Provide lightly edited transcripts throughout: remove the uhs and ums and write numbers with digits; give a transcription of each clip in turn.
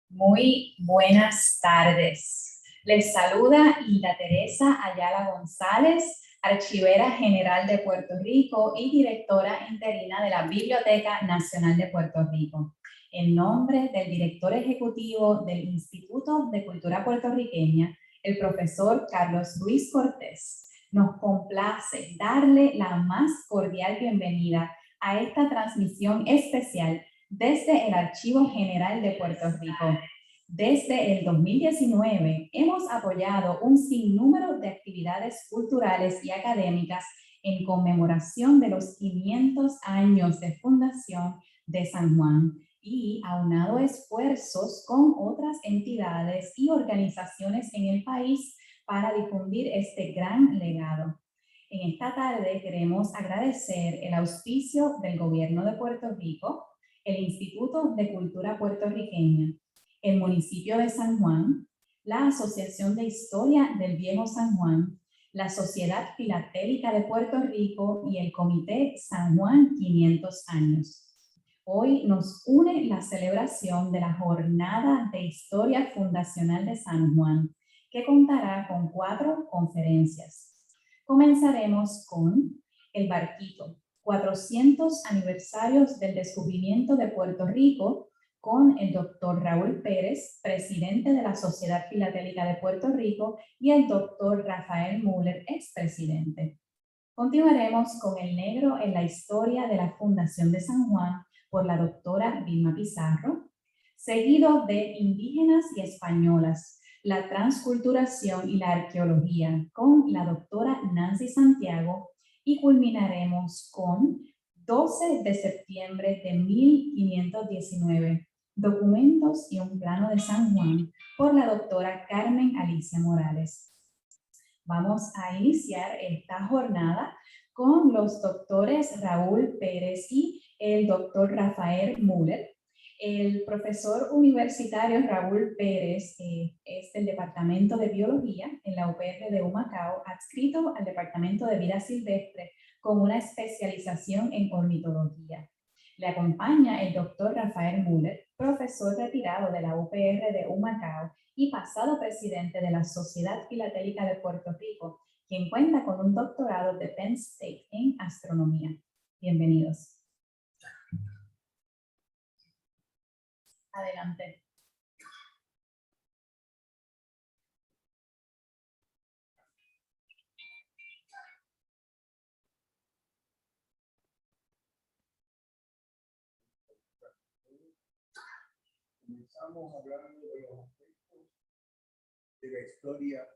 Muy buenas tardes. Les saluda Hilda Teresa Ayala González, Archivera General de Puerto Rico y Directora Interina de la Biblioteca Nacional de Puerto Rico. En nombre del Director Ejecutivo del Instituto de Cultura Puertorriqueña, el profesor Carlos Ruiz Cortés, nos complace darle la más cordial bienvenida a esta transmisión especial desde el Archivo General de Puerto Rico. Desde el 2019 hemos apoyado un sinnúmero de actividades culturales y académicas en conmemoración de los 500 años de fundación de San Juan y aunado esfuerzos con otras entidades y organizaciones en el país para difundir este gran legado. En esta tarde queremos agradecer el auspicio del Gobierno de Puerto Rico, el Instituto de Cultura Puertorriqueña, el municipio de San Juan, la Asociación de Historia del Viejo San Juan, la Sociedad Filatélica de Puerto Rico y el Comité San Juan 500 años. Hoy nos une la celebración de la Jornada de Historia Fundacional de San Juan, que contará con 4 conferencias. Comenzaremos con El Barquito, 400 aniversarios del descubrimiento de Puerto Rico, con el doctor Raúl Pérez, presidente de la Sociedad Filatélica de Puerto Rico, y el doctor Rafael Müller, expresidente. Continuaremos con El Negro en la historia de la Fundación de San Juan, por la doctora Vilma Pizarro, seguido de Indígenas y Españolas, la transculturación y la arqueología, con la doctora Nancy Santiago, y culminaremos con 12 de septiembre de 1519, documentos y un plano de San Juan, por la doctora Carmen Alicia Morales. Vamos a iniciar esta jornada con los doctores Raúl Pérez y el doctor Rafael Müller. El profesor universitario Raúl Pérez es del Departamento de Biología en la UPR de Humacao, adscrito al Departamento de Vida Silvestre con una especialización en ornitología. Le acompaña el doctor Rafael Müller, profesor retirado de la UPR de Humacao y pasado presidente de la Sociedad Filatélica de Puerto Rico, quien cuenta con un doctorado de Penn State en astronomía. Bienvenidos. Adelante. Comenzamos hablando de los aspectos de la historia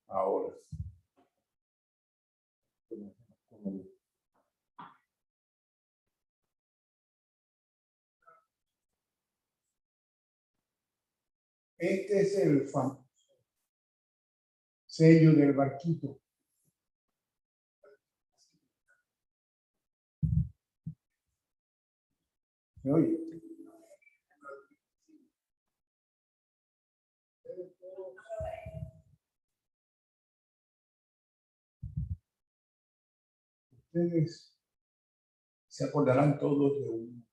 ahora. Este es el famoso sello del barquito. ¿Se oye? Ustedes se acordarán todos de un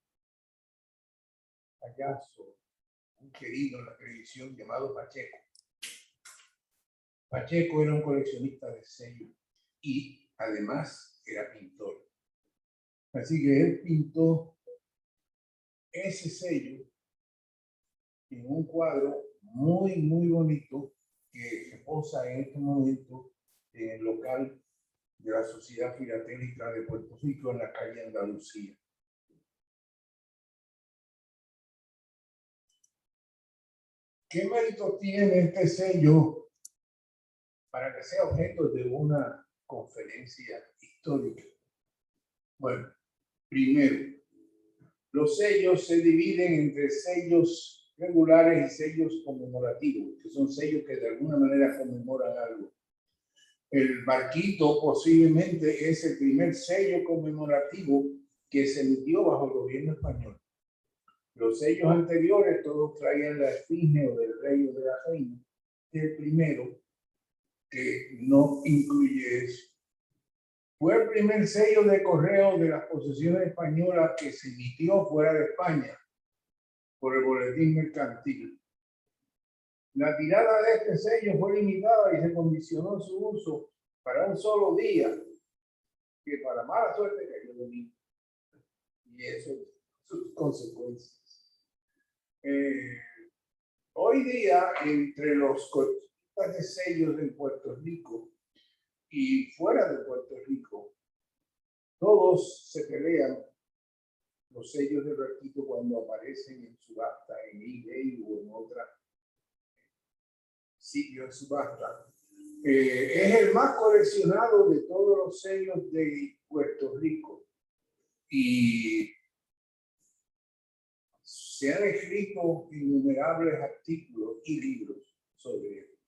payaso, un querido en la televisión llamado Pacheco. Pacheco era un coleccionista de sellos y además era pintor. Así que él pintó ese sello en un cuadro muy bonito que reposa en este momento en el local de la Sociedad Filatélica de Puerto Rico en la calle Andalucía. ¿Qué mérito tiene este sello para que sea objeto de una conferencia histórica? Bueno, primero, los sellos se dividen entre sellos regulares y sellos conmemorativos, que son sellos que de alguna manera conmemoran algo. El barquito posiblemente es el primer sello conmemorativo que se emitió bajo el gobierno español. Los sellos anteriores todos traían la esfinge o del rey o de la reina. El primero, que no incluye eso, fue el primer sello de correo de las posesiones españolas que se emitió fuera de España por el boletín mercantil. La tirada de este sello fue limitada y se condicionó su uso para un solo día, que para mala suerte cayó domingo. Y eso, sus consecuencias. Hoy día, entre los coleccionistas de sellos en Puerto Rico y fuera de Puerto Rico, todos se pelean los sellos de barquito cuando aparecen en subasta, en eBay o en otra sitio de subasta. Es el más coleccionado de todos los sellos de Puerto Rico y se han escrito innumerables artículos y libros sobre él.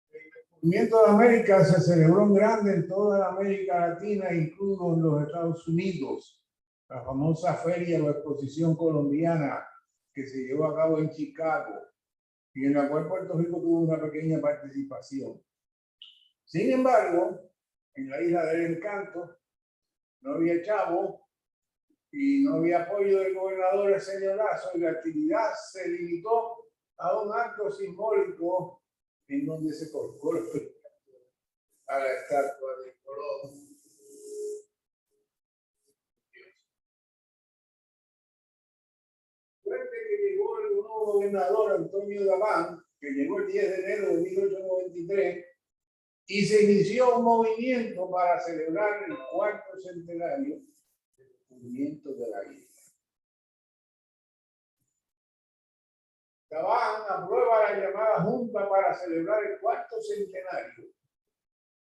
El descubrimiento de América se celebró en grande en toda la América Latina, incluido en los Estados Unidos. La famosa feria o exposición colombiana que se llevó a cabo en Chicago y en la cual Puerto Rico tuvo una pequeña participación. Sin embargo, en la Isla del Encanto no había chavo y no había apoyo del gobernador, el señor Lazo, y la actividad se limitó a un acto simbólico en donde se colocó a la estatua de Colón. Suerte que llegó el nuevo gobernador Antonio Dabán, que llegó el 10 de enero de 1893, y se inició un movimiento para celebrar el cuarto centenario del descubrimiento de la isla. Dabán aprueba la llamada Junta para celebrar el cuarto centenario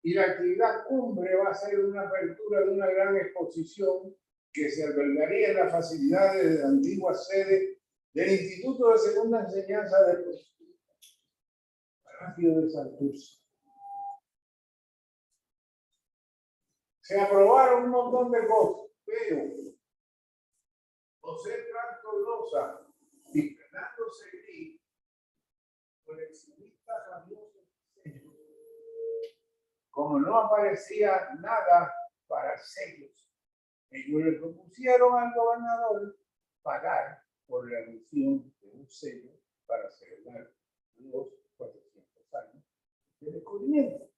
y la actividad cumbre va a ser una apertura de una gran exposición que se albergaría en las facilidades de la antigua sede del Instituto de Segunda Enseñanza del Palacio de Santurce. Se aprobaron un montón de cosas, pero José Tollosa y Fernando Seguí, coleccionistas famosos, como no aparecía nada para sellos, ellos le propusieron al gobernador pagar por la emisión de un sello para celebrar los 400 años de descubrimiento.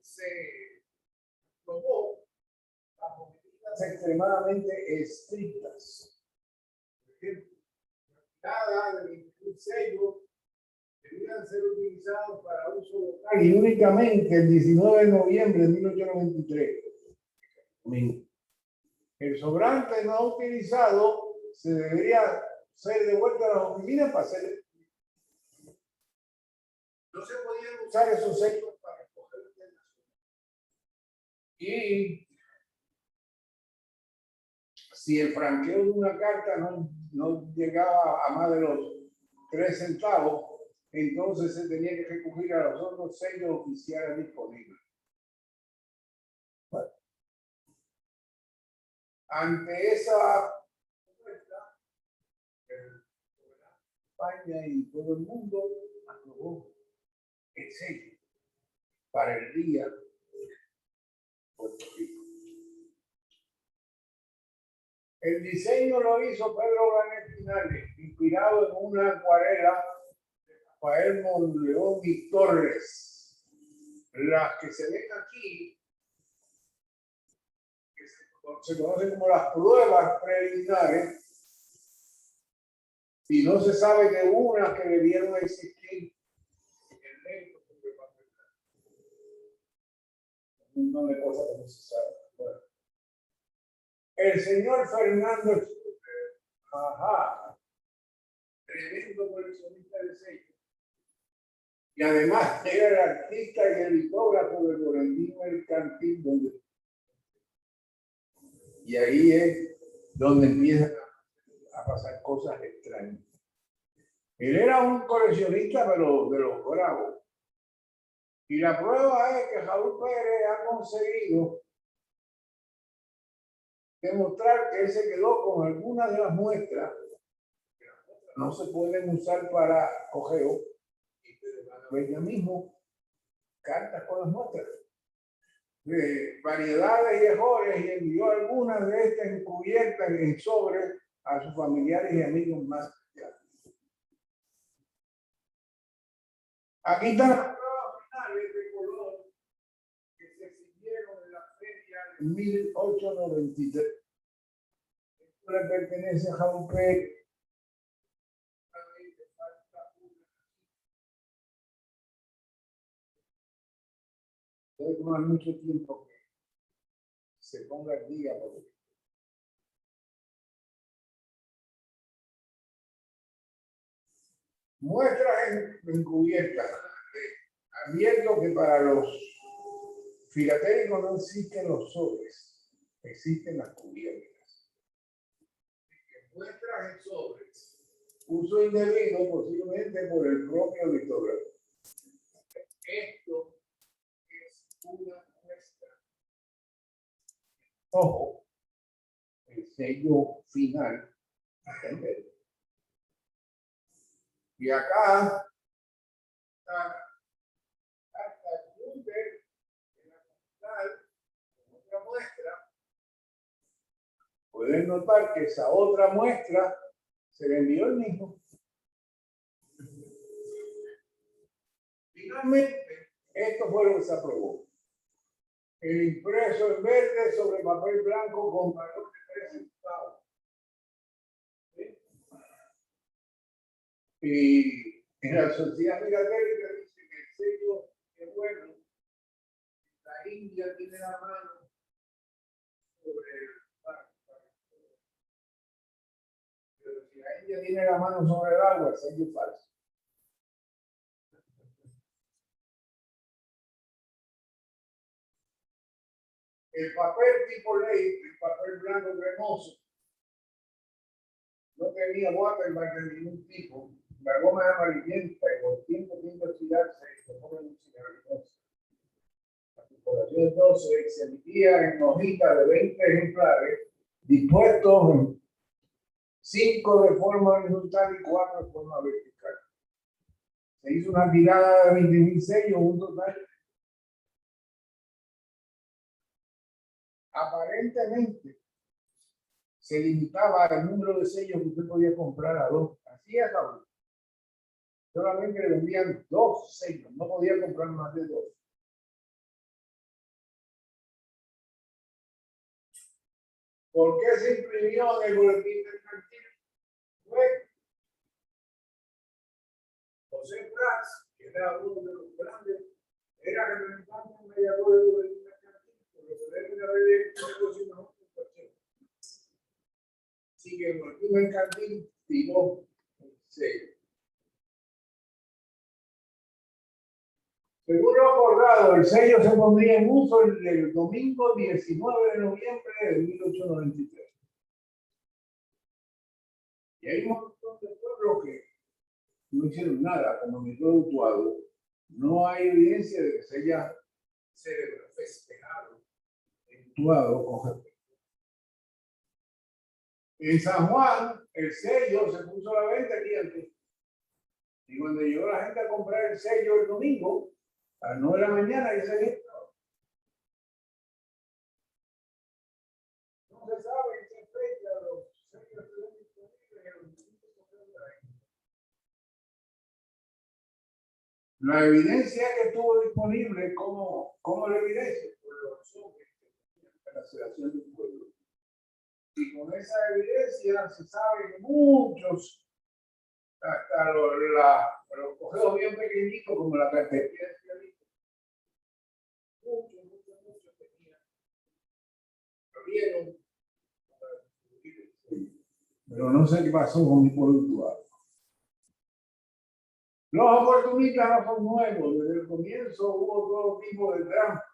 Se probó bajo medidas extremadamente estrictas. Por ejemplo, cada de 21 sellos debían ser utilizados para uso local y únicamente el 19 de noviembre de 1893. El sobrante no utilizado se debería ser devuelto a las oficinas para hacer. No se podían usar esos sellos para recoger internacional. Y si el franqueo de una carta no llegaba a más de los 3 centavos, entonces se tenía que recurrir a los otros sellos oficiales disponibles. Bueno, ante esa propuesta, España y todo el mundo aprobó el sello para el día de Puerto Rico. El diseño lo hizo Pedro Blanet Pinales, inspirado en una acuarela de Rafael Monleón y Torres. Las que se ven aquí, que se conocen como las pruebas preliminares, y no se sabe de una que debieron existir en el negro sobre papel. Un montón de cosas que no se sabe. Bueno. El señor Fernando Schuster, tremendo coleccionista de sellos, y además era el artista y el litógrafo del boletín mercantil, y ahí es donde empiezan a pasar cosas extrañas. Él era un coleccionista, pero de los bravos. Y la prueba es que Raúl Pérez ha conseguido demostrar que él se quedó con algunas de las muestras. No se pueden usar para cogeo. Y van a ver ya mismo cartas con las muestras. De variedades y errores, y envió algunas de estas encubiertas en sobres a sus familiares y amigos más. Aquí están las pruebas finales de color que se exhibieron en la feria de 1893. Esto le pertenece a Raúl Pérez. Debe tomar mucho tiempo que se ponga el día. Muestras encubiertas. Advierto que para los filatéricos no existen los sobres, existen las cubiertas. Muestras en sobres. Uso indebido posiblemente por el propio litógrafo. Esto es una muestra. Ojo, el sello final está en verde. Y acá está hasta el Junter en la capital, otra muestra. Pueden notar que esa otra muestra se le envió el mismo. Finalmente, esto fue lo que se aprobó. El impreso en verde sobre papel blanco con valor de 3 centavos. ¿Sí? Y en la sociedad filatélica dice que el sello es bueno. La India tiene la mano sobre el mar. Pero si la India tiene la mano sobre el agua, el sello es falso. El papel tipo ley, el papel blanco cremoso, no tenía watermark de ningún tipo. La goma es amarillenta y con tiempo tiende a oxidarse y se pone un cigarrilloso. La tipografía entonces se emitía en hojitas de 20 ejemplares, dispuestos en 5 de forma horizontal y 4 de forma vertical. Se hizo una tirada de 20.000 sellos, un total. Aparentemente se limitaba al número de sellos que usted podía comprar a 2. Así es, Raúl. Solamente le vendían 2 sellos, no podía comprar más de 2. ¿Por qué se imprimió en el boletín mercantil? Fue José Prats, que era uno de los grandes, era representante mediador del boletín mercantil, por lo que debe de haber hecho negocio mejor que cualquiera. Así que el boletín mercantil tiró el sello. Según lo acordado, el sello se pondría en uso el domingo 19 de noviembre de 1893. Y hay un montón de pueblos que no hicieron nada, como mi pueblo Utuado. No hay evidencia de que se haya festejado en Utuado con respeto. En San Juan, el sello se puso a la venta aquí antes. Y cuando llegó la gente a comprar el sello el domingo, a las 9 de la mañana, ya se había estado. No se sabe en qué fecha los sellos estuvieron disponibles en los distintos correos de la gente. La evidencia que estuvo disponible, ¿cómo la evidencia? Por los sobres de la Federación del Pueblo. Y con esa evidencia se sabe que muchos, hasta los cogeos bien pequeñitos, como la cartelería de Ciudadito, muchos tenían, lo vieron, pero no sé qué pasó con mi pueblo actual. Los oportunistas no son nuevos, desde el comienzo hubo todo tipo de trampas.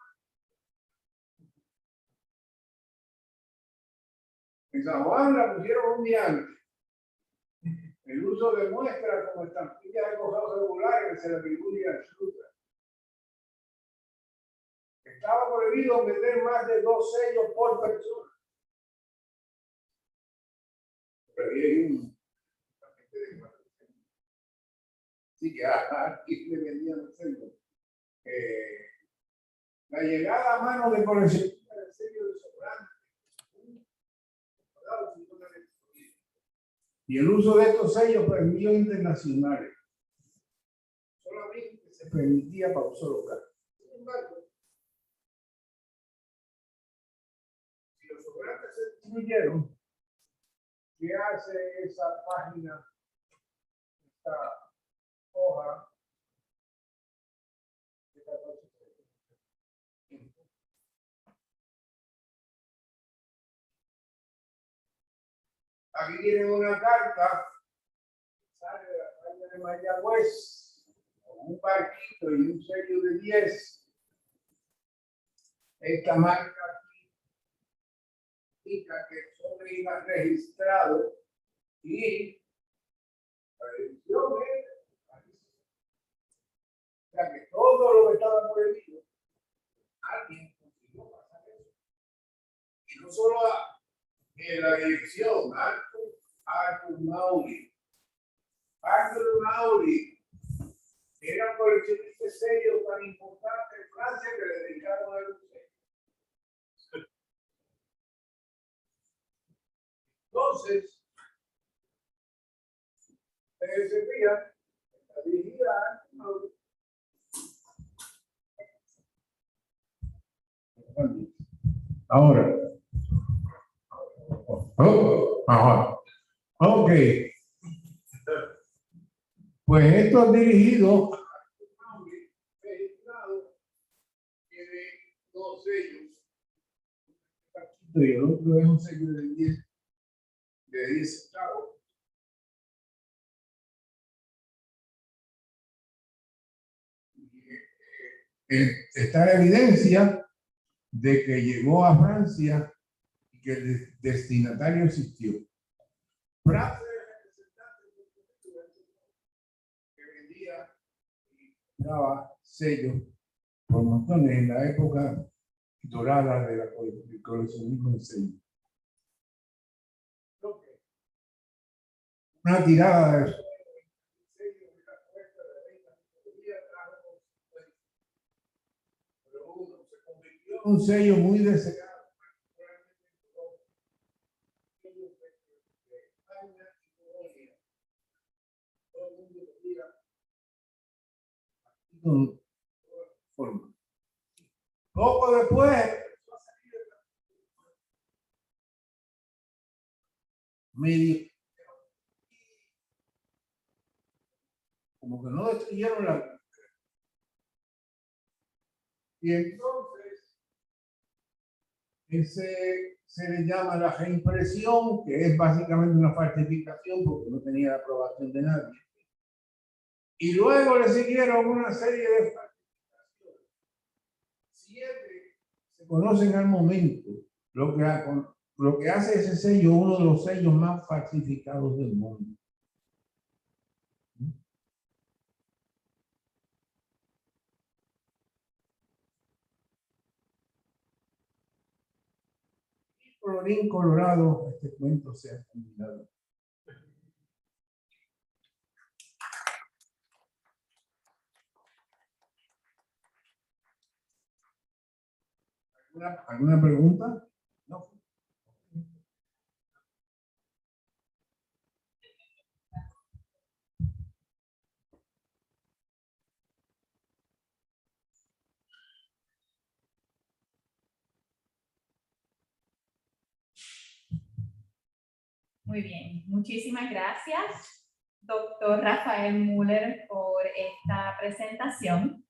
En San Juan la pusieron un día antes. El uso de muestras como estampillas de correo regulares se le atribuye al Sutra. Estaba prohibido meter más de 2 sellos por persona. Pero ahí hay un. Así que aquí le vendían el sello. La llegada a mano de coleccionistas del sello de sobrante. Y el uso de estos sellos para envíos internacionales. Solamente se permitía para uso local. Sin embargo, si los sobrantes se distribuyeron, ¿qué hace esa página, esta hoja de 14? Aquí tienen una carta, sale de la playa de Mayagüez, con un barquito y un sello de 10. Esta marca aquí indica que son iba registrado y la edición es. O sea que todo lo que estaba prohibido, alguien consiguió pasar eso. Y no solo en la dirección, Arthur Maury. Arthur Maury era un coleccionista de sellos tan importante en Francia que le dedicaron a él un sello. Entonces, ese día está dirigida a Arthur Maury. Ahora. Ok. Pues esto es dirigido a registrado, tiene 2 sellos. Y el otro es un sello de 10 centavos. Está la evidencia de que llegó a Francia y que el destinatario existió. Francia era representante que vendía y daba sellos por montones en la época dorada del coleccionismo de sellos. Una tirada de un sello muy deseado. Poco después, medio, como que no destruyeron la. Y entonces, se le llama la reimpresión, que es básicamente una falsificación porque no tenía la aprobación de nadie. Y luego le siguieron una serie de falsificaciones. 7 se conocen al momento, lo que hace ese sello uno de los sellos más falsificados del mundo. Colorín colorado, este cuento se ha terminado. ¿Alguna pregunta? No. Muy bien, muchísimas gracias, doctor Rafael Müller, por esta presentación.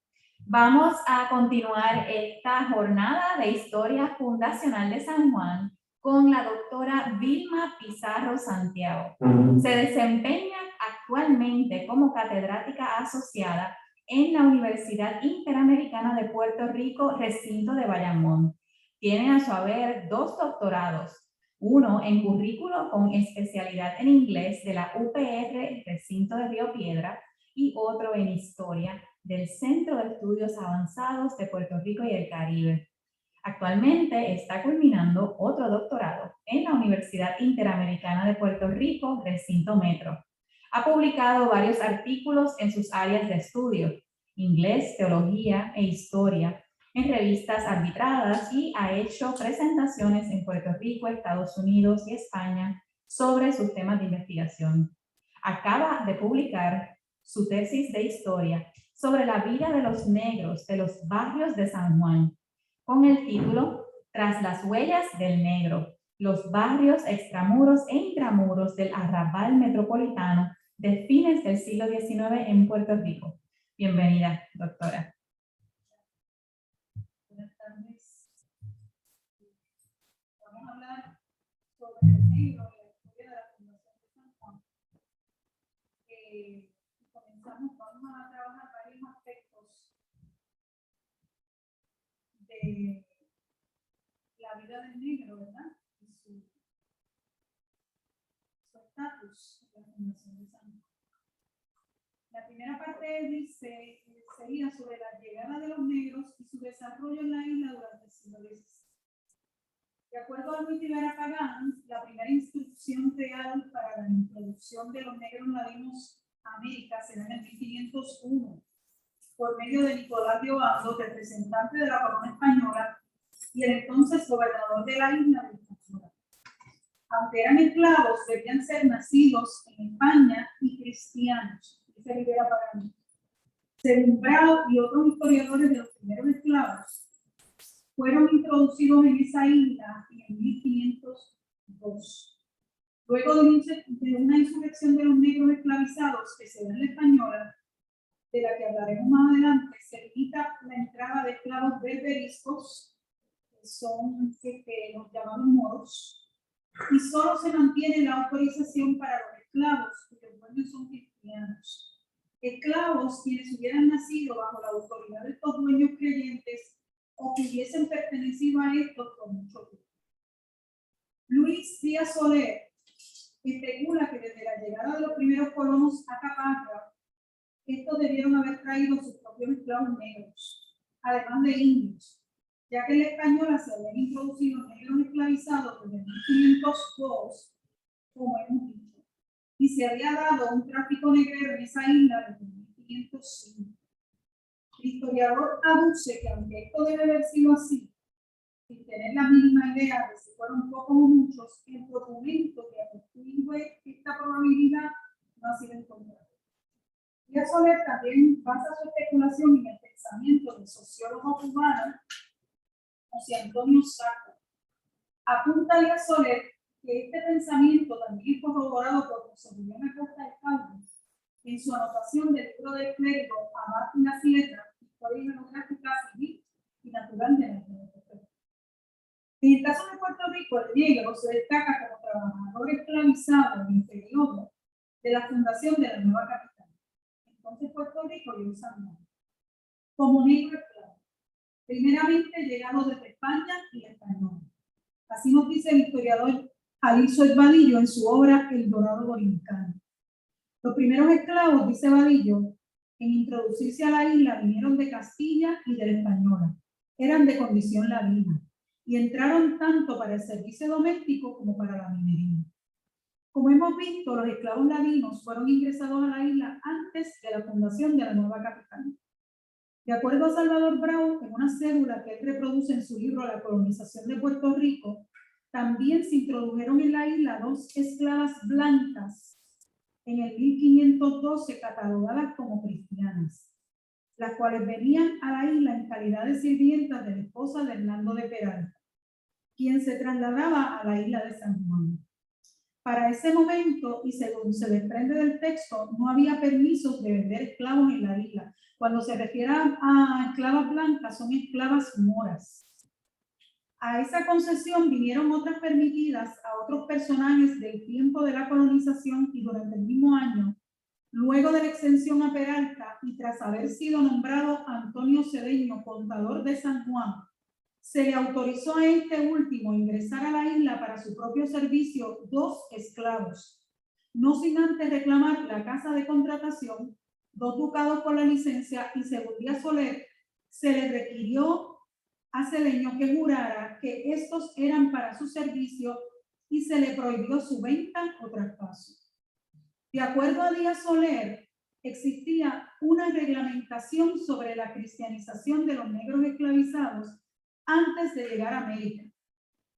Vamos a continuar esta jornada de Historia Fundacional de San Juan con la doctora Vilma Pizarro Santiago. Se desempeña actualmente como catedrática asociada en la Universidad Interamericana de Puerto Rico, recinto de Bayamón. Tiene a su haber 2 doctorados, uno en currículo con especialidad en inglés de la UPR Recinto de Río Piedra y otro en historia del Centro de Estudios Avanzados de Puerto Rico y el Caribe. Actualmente está culminando otro doctorado en la Universidad Interamericana de Puerto Rico, Recinto Metro. Ha publicado varios artículos en sus áreas de estudio, inglés, teología e historia, en revistas arbitradas y ha hecho presentaciones en Puerto Rico, Estados Unidos y España sobre sus temas de investigación. Acaba de publicar su tesis de historia sobre la vida de los negros de los barrios de San Juan, con el título Tras las huellas del negro, los barrios extramuros e intramuros del arrabal metropolitano de fines del siglo XIX en Puerto Rico. Bienvenida, doctora. Buenas tardes. Vamos a hablar sobre el negro y la historia de la Fundación de San Juan. Vamos a trabajar varios aspectos de la vida del negro, ¿verdad? Y su estatus en la Fundación de San Juan. La primera parte sería sobre la llegada de los negros y su desarrollo en la isla durante el siglo XVI. De acuerdo a Luis Rivera Pagán, la primera instrucción real para la introducción de los negros ladinos a América será en el 1501, por medio de Nicolás de Obando, representante de la corona española y el entonces gobernador de la isla de Española. Aunque eran esclavos, debían ser nacidos en España y cristianos. Rivera Pagán. Según Brau y otros historiadores de los primeros esclavos, fueron introducidos en esa isla en 1502. Luego de una insurrección de los negros esclavizados que se da en la Española, de la que hablaremos más adelante, se limita la entrada de esclavos berberiscos, que son los llamados moros, y solo se mantiene la autorización para los esclavos, cuyos dueños son cristianos. Esclavos quienes hubieran nacido bajo la autoridad de estos dueños creyentes o que hubiesen pertenecido a estos por mucho tiempo. Luis Díaz Soler especula que desde la llegada de los primeros colonos a Caparra, estos debieron haber traído sus propios esclavos negros, además de indios, ya que en la Española se habían introducido negros esclavizados desde 1502, como hemos dicho, y se había dado un tráfico negrero en esa isla desde 1505. El historiador aduce que aunque esto debe haber sido así, sin tener la mínima idea de si fueron pocos o muchos, el documento que atestigua esta probabilidad no ha sido encontrado. Díaz Soler también basa su especulación en el pensamiento del sociólogo cubano José Antonio Saco. Apunta Díaz Soler que este pensamiento también es corroborado por José Guillermo Costa de Calvo en su anotación del libro del clérigo Abad y las letras, historia demográfica civil y natural de la isla. En el caso de Puerto Rico, el negro se destaca como trabajador esclavizado en el periodo de la fundación de la nueva capital. Entonces Puerto Rico y San Juan, como negro esclavo, primeramente llegado desde España y la Española. Así nos dice el historiador Alonso Vadillo en su obra El Dorado Dominicano. Los primeros esclavos, dice Vadillo, en introducirse a la isla vinieron de Castilla y de la Española. Eran de condición ladina y entraron tanto para el servicio doméstico como para la minería. Como hemos visto, los esclavos ladinos fueron ingresados a la isla antes de la fundación de la nueva capital. De acuerdo a Salvador Brau, en una cédula que él reproduce en su libro La colonización de Puerto Rico, también se introdujeron en la isla 2 esclavas blancas en el 1512 catalogadas como cristianas, las cuales venían a la isla en calidad de sirvientas de la esposa de Hernando de Peralta, quien se trasladaba a la isla de San Juan. Para ese momento, y según se desprende del texto, no había permisos de vender esclavos en la isla. Cuando se refiere a esclavas blancas, son esclavas moras. A esa concesión vinieron otras permitidas a otros personajes del tiempo de la colonización y durante el mismo año, luego de la exención a Peralta y tras haber sido nombrado Antonio Cedeño, contador de San Juan, se le autorizó a este último ingresar a la isla para su propio servicio 2 esclavos, no sin antes reclamar la casa de contratación, 2 ducados por la licencia, y según Díaz Soler, se le requirió a Cedeño que jurara que estos eran para su servicio y se le prohibió su venta o traspaso. De acuerdo a Díaz Soler, existía una reglamentación sobre la cristianización de los negros esclavizados antes de llegar a América.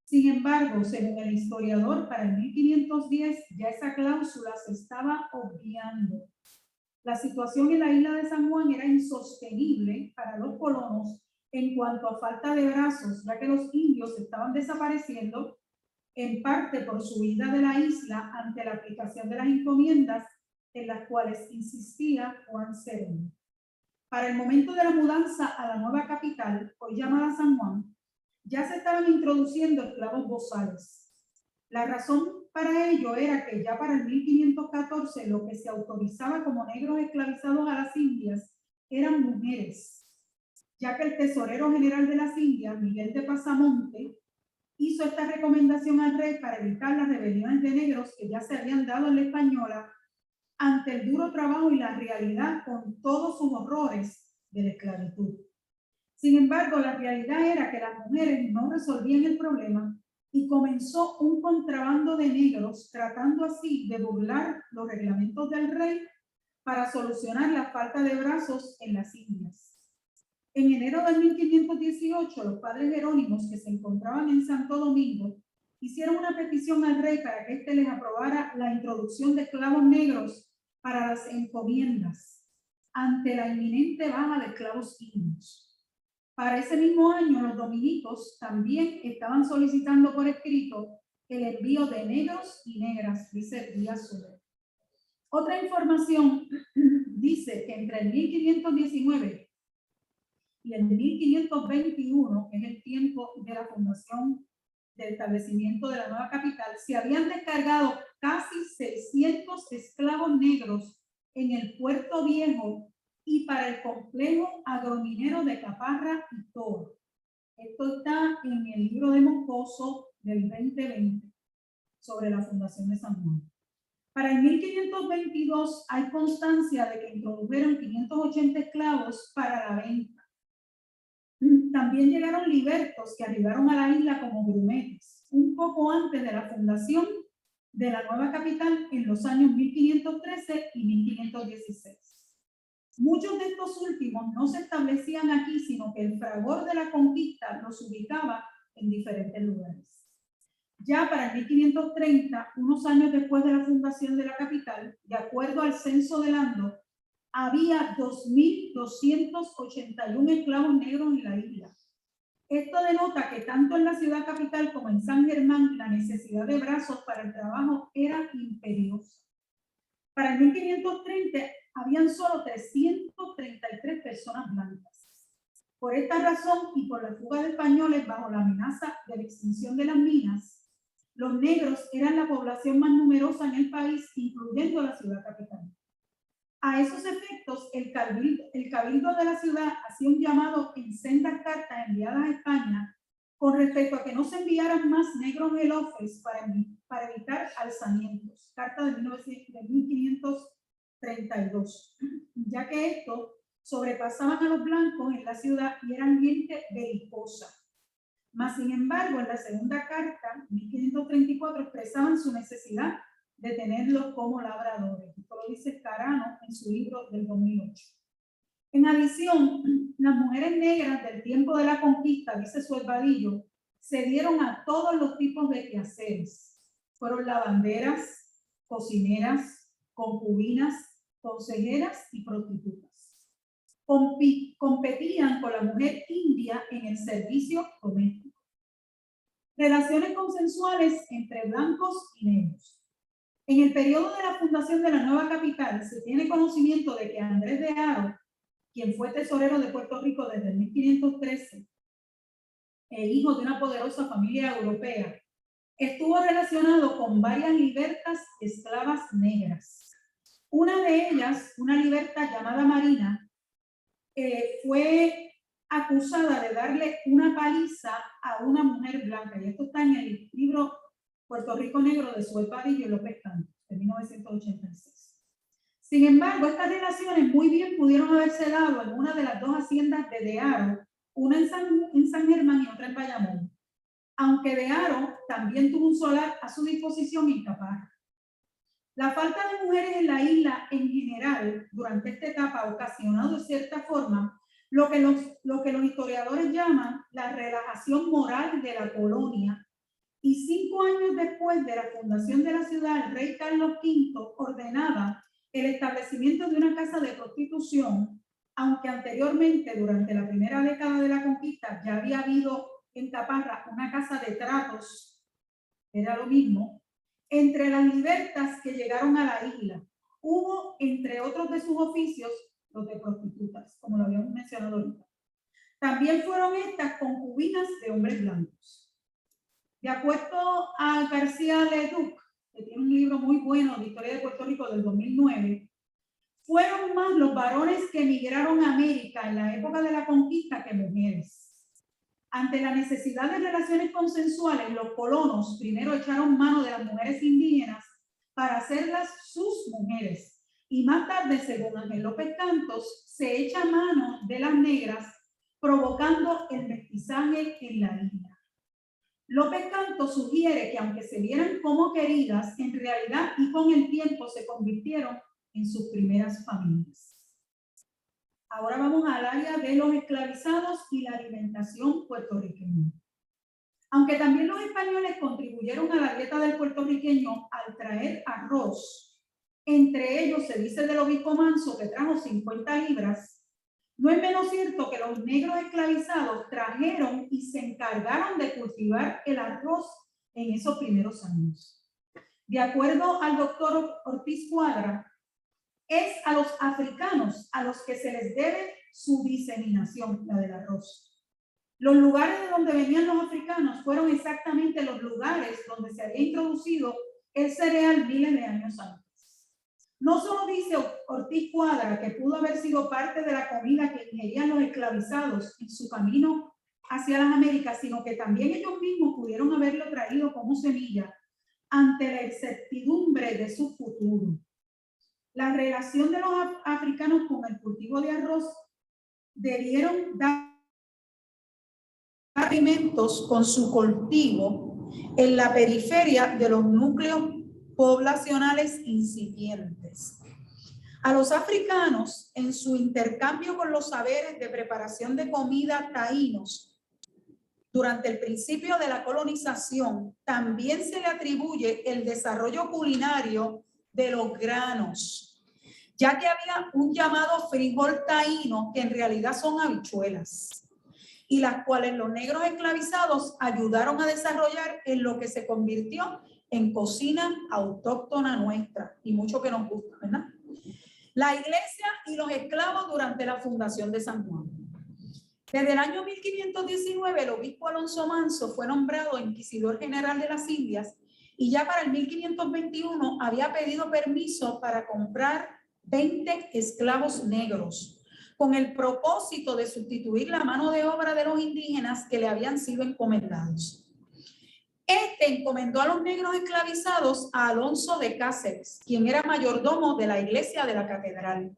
Sin embargo, según el historiador, para el 1510 ya esa cláusula se estaba obviando. La situación en la isla de San Juan era insostenible para los colonos en cuanto a falta de brazos, ya que los indios estaban desapareciendo, en parte por su huida de la isla ante la aplicación de las encomiendas en las cuales insistía Juan Cedeño. Para el momento de la mudanza a la nueva capital, hoy llamada San Juan, ya se estaban introduciendo esclavos bozales. La razón para ello era que ya para el 1514 lo que se autorizaba como negros esclavizados a las Indias eran mujeres, ya que el tesorero general de las Indias, Miguel de Pasamonte, hizo esta recomendación al rey para evitar las rebeliones de negros que ya se habían dado en la Española ante el duro trabajo y la realidad con todos sus horrores de la esclavitud. Sin embargo, la realidad era que las mujeres no resolvían el problema y comenzó un contrabando de negros, tratando así de burlar los reglamentos del rey para solucionar la falta de brazos en las Indias. En enero de 1518, los padres jerónimos que se encontraban en Santo Domingo hicieron una petición al rey para que éste les aprobara la introducción de esclavos negros para las encomiendas ante la inminente baja de esclavos indios. Para ese mismo año, los dominicos también estaban solicitando por escrito el envío de negros y negras, dice Díaz Soler. Otra información dice que entre el 1519 y el 1521, que es el tiempo de la fundación del establecimiento de la nueva capital, se habían descargado casi 600 esclavos negros en el Puerto Viejo y para el complejo agrominero de Caparra y Toa. Esto está en el libro de Moscoso del 2020 sobre la fundación de San Juan. Para el 1522 hay constancia de que introdujeron 580 esclavos para la venta. También llegaron libertos que arribaron a la isla como grumetes, un poco antes de la fundación de la nueva capital en los años 1513 y 1516. Muchos de estos últimos no se establecían aquí, sino que el fragor de la conquista los ubicaba en diferentes lugares. Ya para el 1530, unos años después de la fundación de la capital, de acuerdo al censo de Lando, había 2.281 esclavos negros en la isla. Esto denota que tanto en la ciudad capital como en San Germán la necesidad de brazos para el trabajo era imperiosa. Para el 1530 habían solo 333 personas blancas. Por esta razón y por la fuga de españoles bajo la amenaza de la extinción de las minas, los negros eran la población más numerosa en el país, incluyendo la ciudad capital. A esos efectos, el cabildo de la ciudad hacía un llamado en sendas cartas enviadas a España con respecto a que no se enviaran más negros elofes para evitar alzamientos. Carta de 1532, ya que estos sobrepasaban a los blancos en la ciudad y eran gente belicosa. Mas, sin embargo, en la segunda carta, 1534, expresaban su necesidad de tenerlos como labradores. Esto lo dice Carano en su libro del 2008. En adición, las mujeres negras del tiempo de la conquista, dice Suelvadillo, se dieron a todos los tipos de quehaceres. Fueron lavanderas, cocineras, concubinas, consejeras y prostitutas. Competían con la mujer india en el servicio doméstico. Relaciones consensuales entre blancos y negros. En el periodo de la fundación de la nueva capital, se tiene conocimiento de que Andrés de Haro, quien fue tesorero de Puerto Rico desde el 1513, e hijo de una poderosa familia europea, estuvo relacionado con varias libertas esclavas negras. Una de ellas, una liberta llamada Marina, fue acusada de darle una paliza a una mujer blanca. Y esto está en el libro Puerto Rico Negro de Zoé Padilla y López Cantos, de 1986. Sin embargo, estas relaciones muy bien pudieron haberse dado en una de las dos haciendas de Dearo, una en San Germán y otra en Bayamón, aunque Dearo también tuvo un solar a su disposición en Caparra. La falta de mujeres en la isla en general durante esta etapa ha ocasionado de cierta forma lo que los historiadores llaman la relajación moral de la colonia, y 5 años después de la fundación de la ciudad, el rey Carlos V ordenaba el establecimiento de una casa de prostitución, aunque anteriormente, durante la primera década de la conquista, ya había habido en Caparra una casa de tratos, era lo mismo. Entre las libertas que llegaron a la isla, hubo, entre otros de sus oficios, los de prostitutas, como lo habíamos mencionado ahorita. También fueron estas concubinas de hombres blancos. De acuerdo a García Leduc, que tiene un libro muy bueno de historia de Puerto Rico del 2009, fueron más los varones que emigraron a América en la época de la conquista que mujeres. Ante la necesidad de relaciones consensuales, los colonos primero echaron mano de las mujeres indígenas para hacerlas sus mujeres, y más tarde, según Ángel López Cantos, se echa mano de las negras, provocando el mestizaje en la isla. López Cantos sugiere que aunque se vieran como queridas, en realidad y con el tiempo se convirtieron en sus primeras familias. Ahora vamos al área de los esclavizados y la alimentación puertorriqueña. Aunque también los españoles contribuyeron a la dieta del puertorriqueño al traer arroz, entre ellos se dice del obispo Manso que trajo 50 libras, no es menos cierto que los negros esclavizados trajeron y se encargaron de cultivar el arroz en esos primeros años. De acuerdo al doctor Ortiz Cuadra, es a los africanos a los que se les debe su diseminación, la del arroz. Los lugares de donde venían los africanos fueron exactamente los lugares donde se había introducido el cereal miles de años antes. No solo dice Ortiz Cuadra que pudo haber sido parte de la comida que ingerían los esclavizados en su camino hacia las Américas, sino que también ellos mismos pudieron haberlo traído como semilla ante la incertidumbre de su futuro. La relación de los africanos con el cultivo de arroz debieron dar alimentos con su cultivo en la periferia de los núcleos poblacionales incipientes. A los africanos, en su intercambio con los saberes de preparación de comida taínos, durante el principio de la colonización, también se le atribuye el desarrollo culinario de los granos, ya que había un llamado frijol taíno que en realidad son habichuelas, y las cuales los negros esclavizados ayudaron a desarrollar en lo que se convirtió en cocina autóctona nuestra, y mucho que nos gusta, ¿verdad? La iglesia y los esclavos durante la fundación de San Juan. Desde el año 1519, el obispo Alonso Manso fue nombrado inquisidor general de las Indias, y ya para el 1521 había pedido permiso para comprar 20 esclavos negros, con el propósito de sustituir la mano de obra de los indígenas que le habían sido encomendados. Este encomendó a los negros esclavizados a Alonso de Cáceres, quien era mayordomo de la iglesia de la catedral.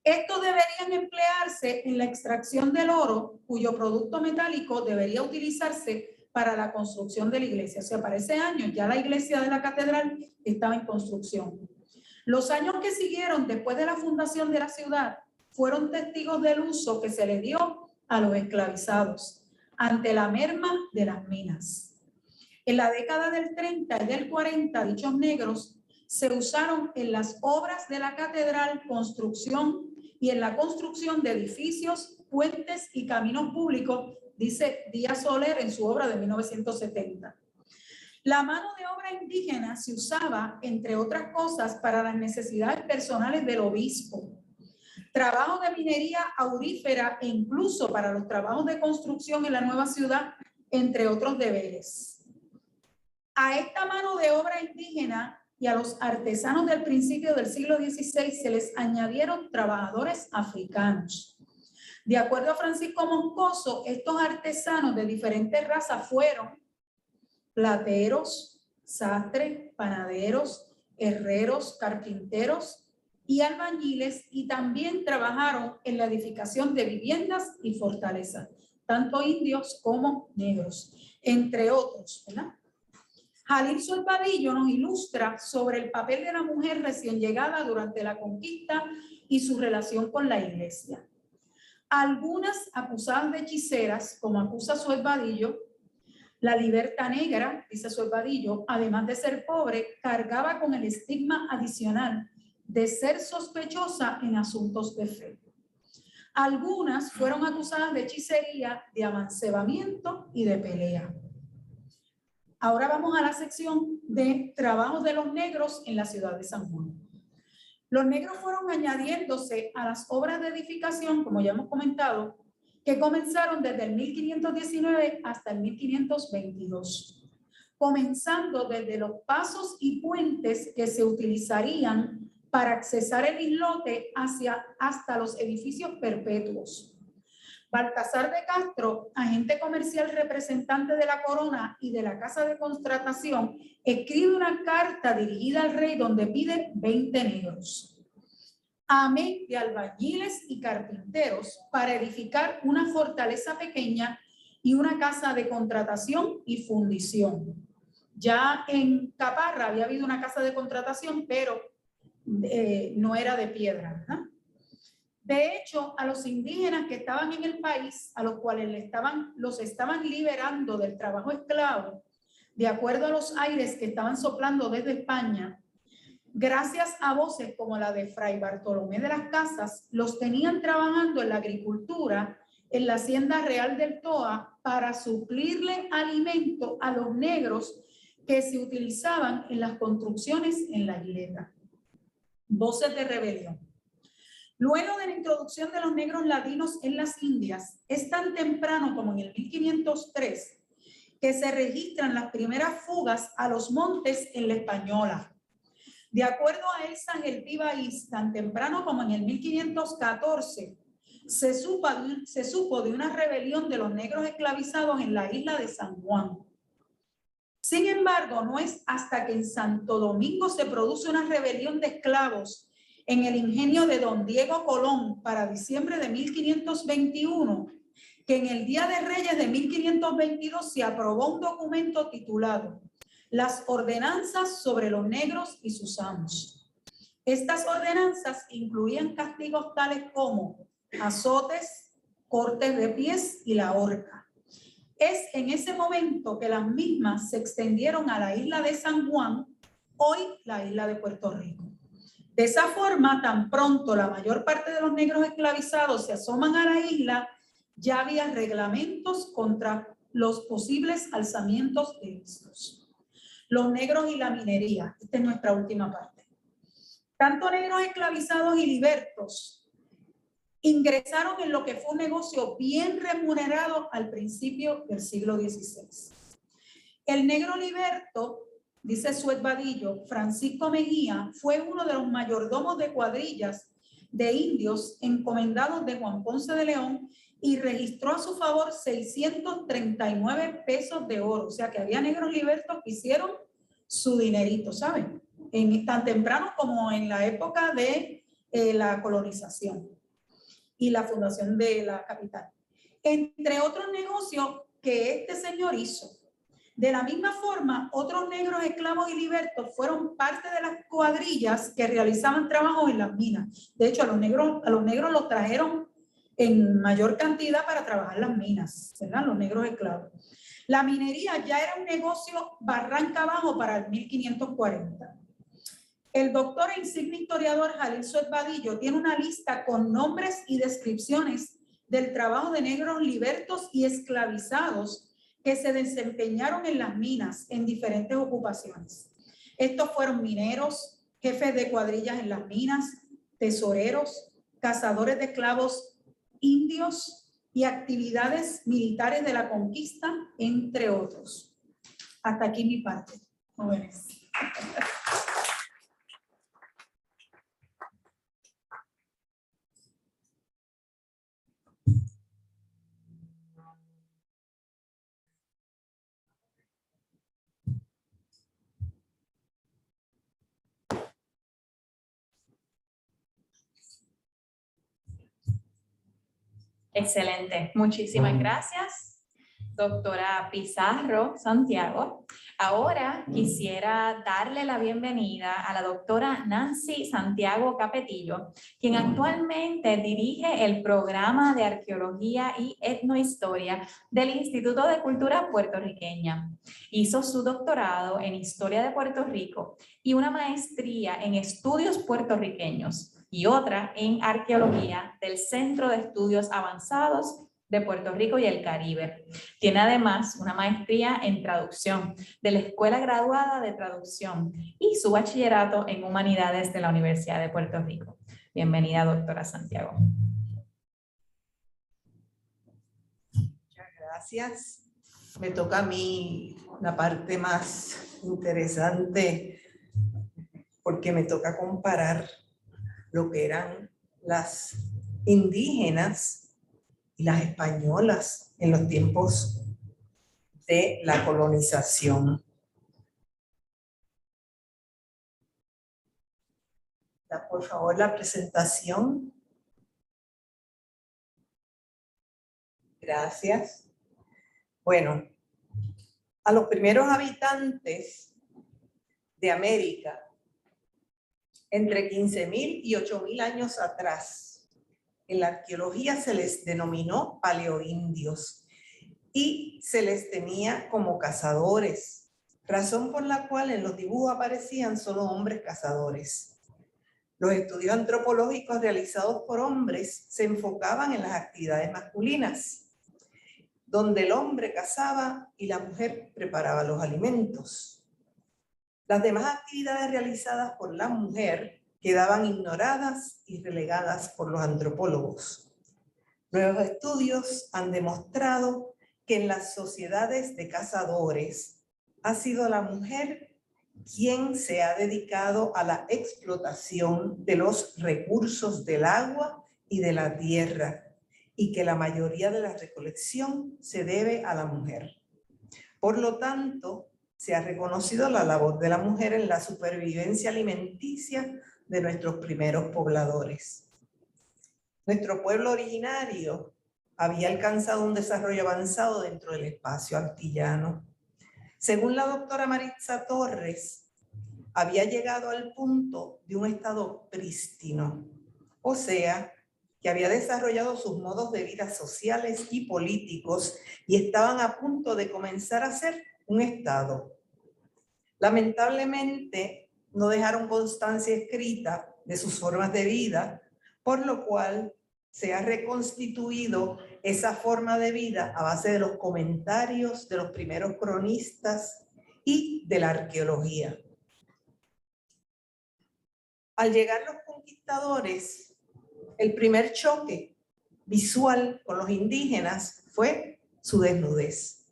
Estos deberían emplearse en la extracción del oro, cuyo producto metálico debería utilizarse para la construcción de la iglesia. O sea, para ese año ya la iglesia de la catedral estaba en construcción. Los años que siguieron después de la fundación de la ciudad fueron testigos del uso que se le dio a los esclavizados ante la merma de las minas. En la década del 30 y del 40, dichos negros se usaron en las obras de la catedral, construcción y en la construcción de edificios, puentes y caminos públicos, dice Díaz Soler en su obra de 1970. La mano de obra indígena se usaba, entre otras cosas, para las necesidades personales del obispo, trabajo de minería aurífera e incluso para los trabajos de construcción en la nueva ciudad, entre otros deberes. A esta mano de obra indígena y a los artesanos del principio del siglo XVI se les añadieron trabajadores africanos. De acuerdo a Francisco Moscoso, estos artesanos de diferentes razas fueron plateros, sastres, panaderos, herreros, carpinteros y albañiles, y también trabajaron en la edificación de viviendas y fortalezas, tanto indios como negros, entre otros, ¿verdad? Jalil Sorbadillo nos ilustra sobre el papel de la mujer recién llegada durante la conquista y su relación con la iglesia. Algunas acusadas de hechiceras, como acusa Sorbadillo, la liberta negra, dice Sorbadillo, además de ser pobre, cargaba con el estigma adicional de ser sospechosa en asuntos de fe. Algunas fueron acusadas de hechicería, de amancebamiento y de pelea. Ahora vamos a la sección de trabajos de los negros en la ciudad de San Juan. Los negros fueron añadiéndose a las obras de edificación, como ya hemos comentado, que comenzaron desde el 1519 hasta el 1522, comenzando desde los pasos y puentes que se utilizarían para accesar el islote hasta los edificios perpetuos. Baltasar de Castro, agente comercial representante de la corona y de la casa de contratación, escribe una carta dirigida al rey donde pide 20 negros, amén de albañiles y carpinteros, para edificar una fortaleza pequeña y una casa de contratación y fundición. Ya en Caparra había habido una casa de contratación, pero no era de piedra, ¿verdad? De hecho, a los indígenas que estaban en el país, a los cuales los estaban liberando del trabajo esclavo, de acuerdo a los aires que estaban soplando desde España, gracias a voces como la de Fray Bartolomé de las Casas, los tenían trabajando en la agricultura, en la Hacienda Real del Toa, para suplirle alimento a los negros que se utilizaban en las construcciones en la isleta. Voces de rebelión. Luego de la introducción de los negros latinos en las Indias, es tan temprano como en el 1503 que se registran las primeras fugas a los montes en la Española. De acuerdo a Elsa Gelpí, tan temprano como en el 1514, se supo de una rebelión de los negros esclavizados en la isla de San Juan. Sin embargo, no es hasta que en Santo Domingo se produce una rebelión de esclavos en el ingenio de don Diego Colón para diciembre de 1521, que en el Día de Reyes de 1522 se aprobó un documento titulado Las Ordenanzas sobre los Negros y sus Amos. Estas ordenanzas incluían castigos tales como azotes, cortes de pies y la horca. Es en ese momento que las mismas se extendieron a la isla de San Juan, hoy la isla de Puerto Rico. De esa forma, tan pronto la mayor parte de los negros esclavizados se asoman a la isla, ya había reglamentos contra los posibles alzamientos de estos. Los negros y la minería. Esta es nuestra última parte. Tanto negros esclavizados y libertos ingresaron en lo que fue un negocio bien remunerado al principio del siglo XVI. El negro liberto, dice Sorbadillo, Francisco Mejía, fue uno de los mayordomos de cuadrillas de indios encomendados de Juan Ponce de León y registró a su favor 639 pesos de oro. O sea que había negros libertos que hicieron su dinerito, ¿saben? Tan temprano como en la época de la colonización y la fundación de la capital. Entre otros negocios que este señor hizo. De la misma forma, otros negros esclavos y libertos fueron parte de las cuadrillas que realizaban trabajos en las minas. De hecho, a los negros los trajeron en mayor cantidad para trabajar las minas, ¿verdad? Los negros esclavos. La minería ya era un negocio barranca abajo para el 1540. El doctor e insigne historiador Jalil Sorbadillo tiene una lista con nombres y descripciones del trabajo de negros libertos y esclavizados que se desempeñaron en las minas en diferentes ocupaciones. Estos fueron mineros, jefes de cuadrillas en las minas, tesoreros, cazadores de esclavos indios y actividades militares de la conquista, entre otros. Hasta aquí mi parte, jóvenes. Excelente, muchísimas gracias, doctora Pizarro Santiago. Ahora quisiera darle la bienvenida a la doctora Nancy Santiago Capetillo, quien actualmente dirige el programa de Arqueología y Etnohistoria del Instituto de Cultura Puertorriqueña. Hizo su doctorado en Historia de Puerto Rico y una maestría en Estudios Puertorriqueños y otra en Arqueología del Centro de Estudios Avanzados de Puerto Rico y el Caribe. Tiene además una maestría en traducción de la Escuela Graduada de Traducción y su bachillerato en Humanidades de la Universidad de Puerto Rico. Bienvenida, doctora Santiago. Muchas gracias. Me toca a mí la parte más interesante porque me toca comparar lo que eran las indígenas y las españolas en los tiempos de la colonización. Por favor, la presentación. Gracias. Bueno, a los primeros habitantes de América, entre 15.000 y 8.000 años atrás, en la arqueología se les denominó paleoindios y se les tenía como cazadores, razón por la cual en los dibujos aparecían solo hombres cazadores. Los estudios antropológicos realizados por hombres se enfocaban en las actividades masculinas, donde el hombre cazaba y la mujer preparaba los alimentos. Las demás actividades realizadas por la mujer quedaban ignoradas y relegadas por los antropólogos. Nuevos estudios han demostrado que en las sociedades de cazadores ha sido la mujer quien se ha dedicado a la explotación de los recursos del agua y de la tierra, y que la mayoría de la recolección se debe a la mujer. Por lo tanto, se ha reconocido la labor de la mujer en la supervivencia alimenticia de nuestros primeros pobladores. Nuestro pueblo originario había alcanzado un desarrollo avanzado dentro del espacio antillano. Según la doctora Maritza Torres, había llegado al punto de un estado prístino, o sea, que había desarrollado sus modos de vida sociales y políticos y estaban a punto de comenzar a ser un estado. Lamentablemente, no dejaron constancia escrita de sus formas de vida, por lo cual se ha reconstituido esa forma de vida a base de los comentarios de los primeros cronistas y de la arqueología. Al llegar los conquistadores, el primer choque visual con los indígenas fue su desnudez.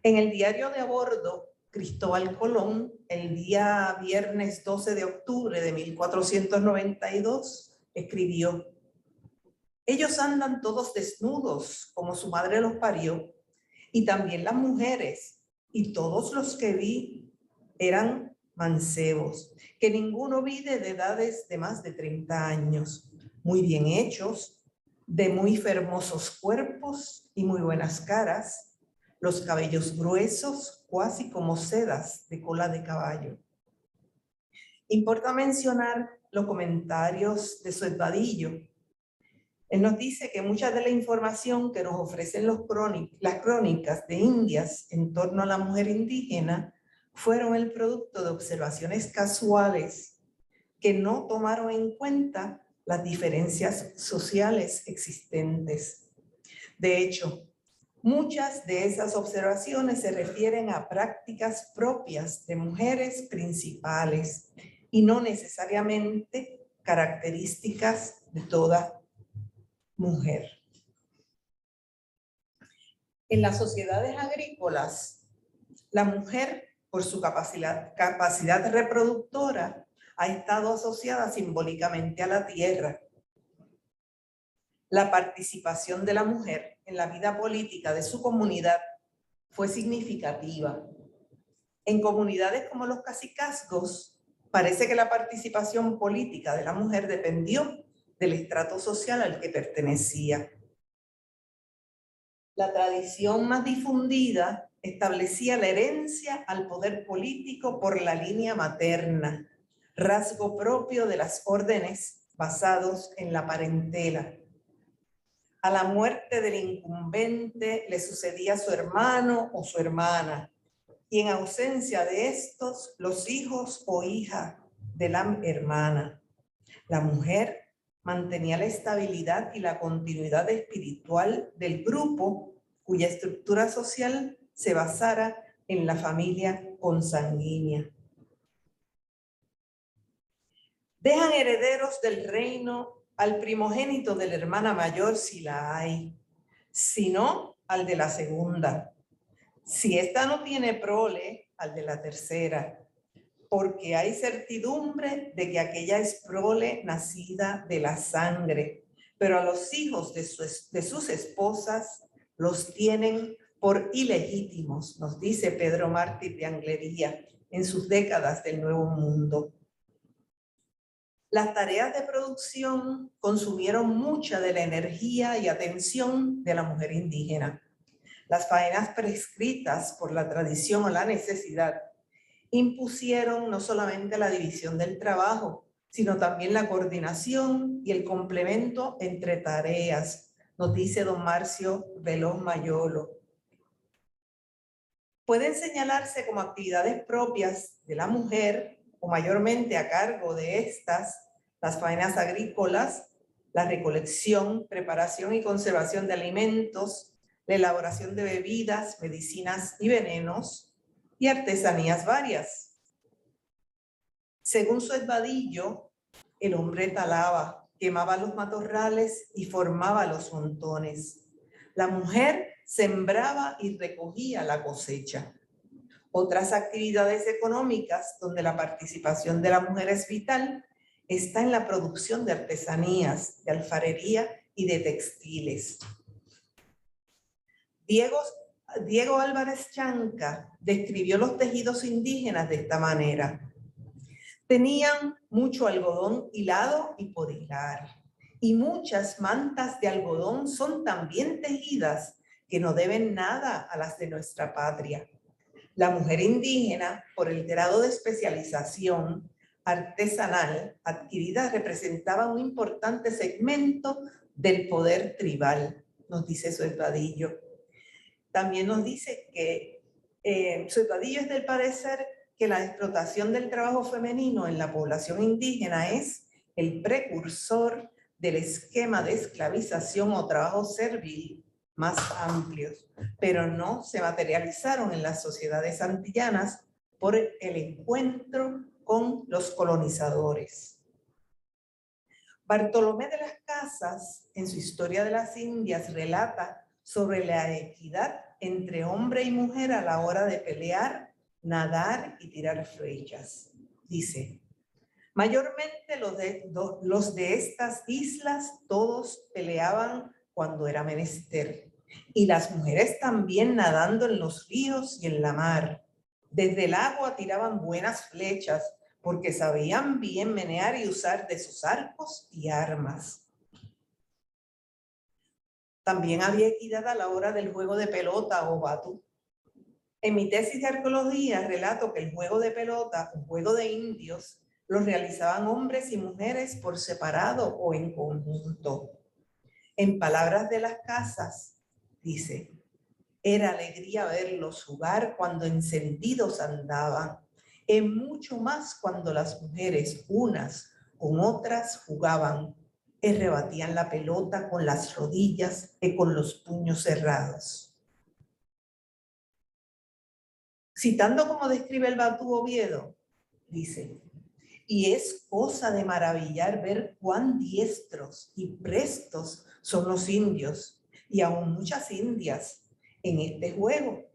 En el diario de a bordo, Cristóbal Colón, el día viernes 12 de octubre de 1492, escribió: ellos andan todos desnudos, como su madre los parió, y también las mujeres, y todos los que vi eran mancebos, que ninguno vi de edades de más de 30 años, muy bien hechos, de muy hermosos cuerpos y muy buenas caras, los cabellos gruesos, cuasi como sedas de cola de caballo. Importa mencionar los comentarios de Zuetbadillo. Él nos dice que mucha de la información que nos ofrecen las crónicas de Indias en torno a la mujer indígena fueron el producto de observaciones casuales que no tomaron en cuenta las diferencias sociales existentes. De hecho, muchas de esas observaciones se refieren a prácticas propias de mujeres principales y no necesariamente características de toda mujer. En las sociedades agrícolas, la mujer, por su capacidad reproductora, ha estado asociada simbólicamente a la tierra. La participación de la mujer en la vida política de su comunidad fue significativa. En comunidades como los cacicazgos, parece que la participación política de la mujer dependió del estrato social al que pertenecía. La tradición más difundida establecía la herencia al poder político por la línea materna, rasgo propio de las órdenes basados en la parentela. A la muerte del incumbente le sucedía su hermano o su hermana, y en ausencia de estos, los hijos o hija de la hermana. La mujer mantenía la estabilidad y la continuidad espiritual del grupo cuya estructura social se basara en la familia consanguínea. Dejan herederos del reino al primogénito de la hermana mayor si la hay, si no, al de la segunda. Si esta no tiene prole, al de la tercera, porque hay certidumbre de que aquella es prole nacida de la sangre, pero a los hijos de sus esposas los tienen por ilegítimos, nos dice Pedro Mártir de Anglería en sus décadas del Nuevo Mundo. Las tareas de producción consumieron mucha de la energía y atención de la mujer indígena. Las faenas prescritas por la tradición o la necesidad impusieron no solamente la división del trabajo, sino también la coordinación y el complemento entre tareas, nos dice don Marcio Veloz Mayolo. Pueden señalarse como actividades propias de la mujer, o mayormente a cargo de estas, las faenas agrícolas, la recolección, preparación y conservación de alimentos, la elaboración de bebidas, medicinas y venenos, y artesanías varias. Según Suez Vadillo, el hombre talaba, quemaba los matorrales y formaba los montones. La mujer sembraba y recogía la cosecha. Otras actividades económicas donde la participación de la mujer es vital está en la producción de artesanías, de alfarería y de textiles. Diego Álvarez Chanca describió los tejidos indígenas de esta manera. Tenían mucho algodón hilado y por hilar, y muchas mantas de algodón son también tejidas que no deben nada a las de nuestra patria. La mujer indígena, por el grado de especialización artesanal adquirida, representaba un importante segmento del poder tribal, nos dice Suez Vadillo. También nos dice que Suez Vadillo es del parecer que la explotación del trabajo femenino en la población indígena es el precursor del esquema de esclavización o trabajo servil más amplios, pero no se materializaron en las sociedades antillanas por el encuentro con los colonizadores. Bartolomé de las Casas, en su Historia de las Indias, relata sobre la equidad entre hombre y mujer a la hora de pelear, nadar y tirar flechas. Dice, mayormente los de estas islas todos peleaban cuando era menester, y las mujeres también nadando en los ríos y en la mar. Desde el agua tiraban buenas flechas, porque sabían bien menear y usar de sus arcos y armas. También había equidad a la hora del juego de pelota o batú. En mi tesis de arqueología relato que el juego de pelota o juego de indios lo realizaban hombres y mujeres por separado o en conjunto. En palabras de las Casas, dice, era alegría verlos jugar cuando encendidos andaban, en mucho más cuando las mujeres unas con otras jugaban, y rebatían la pelota con las rodillas y con los puños cerrados. Citando como describe el Batú Oviedo, dice, y es cosa de maravillar ver cuán diestros y prestos son los indios, y aún muchas indias, en este juego,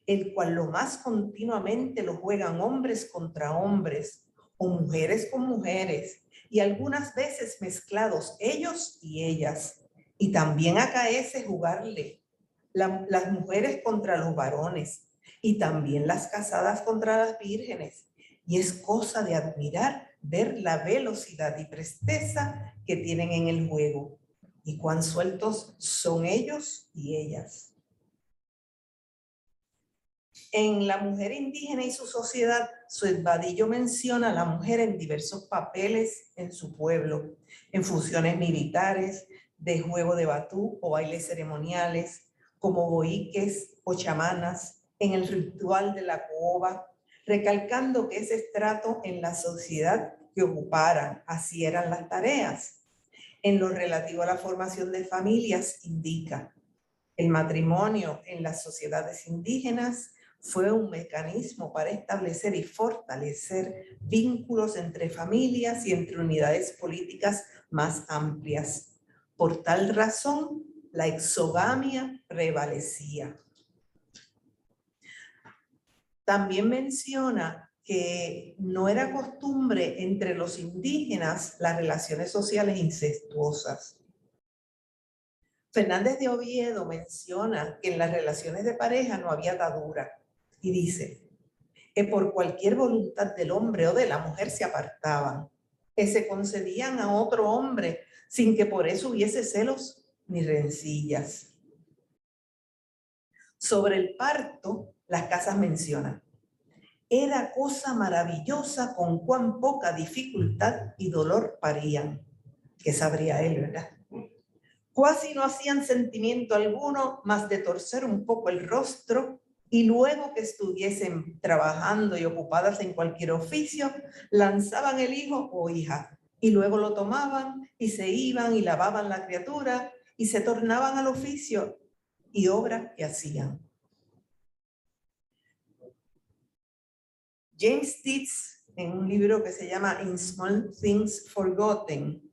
el cual lo más continuamente lo juegan hombres contra hombres, o mujeres con mujeres, y algunas veces mezclados ellos y ellas. Y también acaece jugarle las mujeres contra los varones, y también las casadas contra las vírgenes. Y es cosa de admirar ver la velocidad y presteza que tienen en el juego, y cuán sueltos son ellos y ellas. En La mujer indígena y su sociedad, Sued Vadillo menciona a la mujer en diversos papeles en su pueblo, en funciones militares, de juego de batú o bailes ceremoniales, como boiques o chamanas, en el ritual de la caoba, recalcando que ese estrato en la sociedad que ocupara, así eran las tareas. En lo relativo a la formación de familias, indica: el matrimonio en las sociedades indígenas fue un mecanismo para establecer y fortalecer vínculos entre familias y entre unidades políticas más amplias. Por tal razón, la exogamia prevalecía. También menciona que no era costumbre entre los indígenas las relaciones sociales incestuosas. Fernández de Oviedo menciona que en las relaciones de pareja no había atadura y dice que por cualquier voluntad del hombre o de la mujer se apartaban, que se concedían a otro hombre sin que por eso hubiese celos ni rencillas. Sobre el parto, las casas mencionan: era cosa maravillosa con cuán poca dificultad y dolor parían. Que sabría él, ¿verdad? Cuasi no hacían sentimiento alguno más de torcer un poco el rostro, y luego que estuviesen trabajando y ocupadas en cualquier oficio, lanzaban el hijo o hija, y luego lo tomaban y se iban y lavaban la criatura y se tornaban al oficio y obra que hacían. James Dietz, en un libro que se llama In Small Things Forgotten,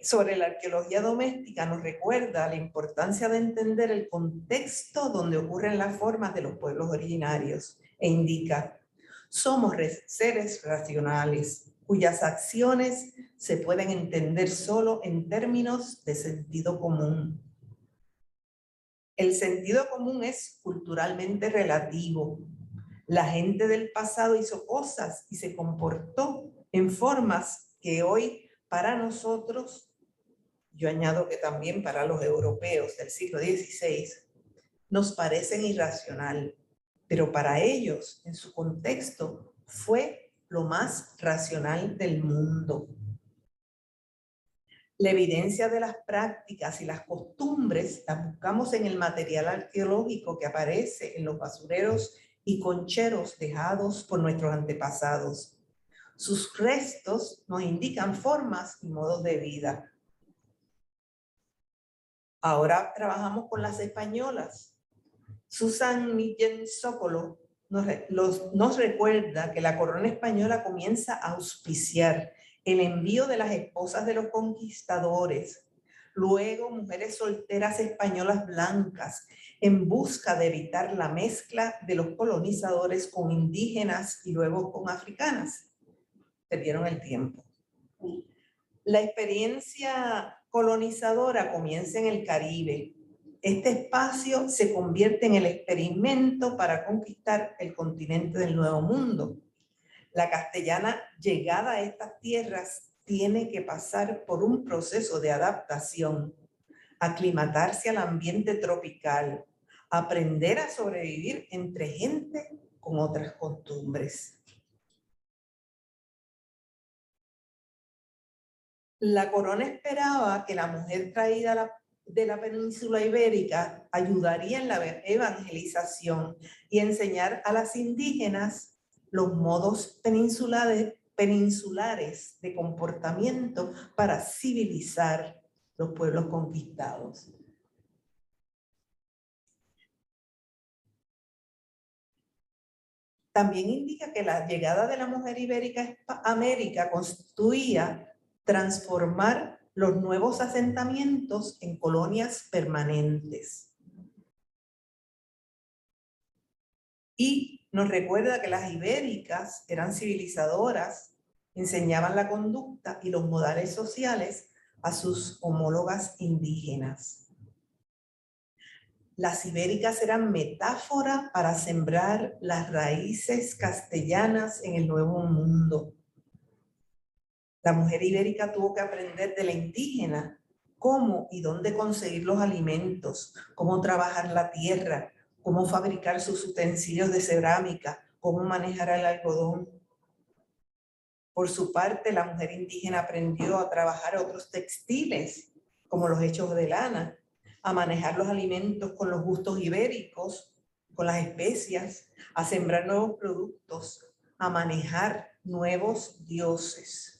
sobre la arqueología doméstica, nos recuerda la importancia de entender el contexto donde ocurren las formas de los pueblos originarios e indica: somos seres racionales cuyas acciones se pueden entender solo en términos de sentido común. El sentido común es culturalmente relativo. La gente del pasado hizo cosas y se comportó en formas que hoy para nosotros, yo añado que también para los europeos del siglo XVI, nos parecen irracional, pero para ellos, en su contexto, fue lo más racional del mundo. La evidencia de las prácticas y las costumbres las buscamos en el material arqueológico que aparece en los basureros y concheros dejados por nuestros antepasados. Sus restos nos indican formas y modos de vida. Ahora trabajamos con las españolas. Susan Millén Sokolo nos recuerda que la corona española comienza a auspiciar el envío de las esposas de los conquistadores, luego mujeres solteras españolas blancas, en busca de evitar la mezcla de los colonizadores con indígenas y luego con africanas. Perdieron el tiempo. La experiencia colonizadora comienza en el Caribe. Este espacio se convierte en el experimento para conquistar el continente del Nuevo Mundo. La castellana llegada a estas tierras tiene que pasar por un proceso de adaptación, aclimatarse al ambiente tropical, aprender a sobrevivir entre gente con otras costumbres. La corona esperaba que la mujer traída de la península ibérica ayudaría en la evangelización y enseñar a las indígenas los modos peninsulares de comportamiento para civilizar los pueblos conquistados. También indica que la llegada de la mujer ibérica a América constituía transformar los nuevos asentamientos en colonias permanentes. Y nos recuerda que las ibéricas eran civilizadoras, enseñaban la conducta y los modales sociales a sus homólogas indígenas. Las ibéricas eran metáfora para sembrar las raíces castellanas en el Nuevo Mundo. La mujer ibérica tuvo que aprender de la indígena cómo y dónde conseguir los alimentos, cómo trabajar la tierra, cómo fabricar sus utensilios de cerámica, cómo manejar el algodón. Por su parte, la mujer indígena aprendió a trabajar otros textiles, como los hechos de lana, a manejar los alimentos con los gustos ibéricos, con las especias, a sembrar nuevos productos, a manejar nuevos dioses.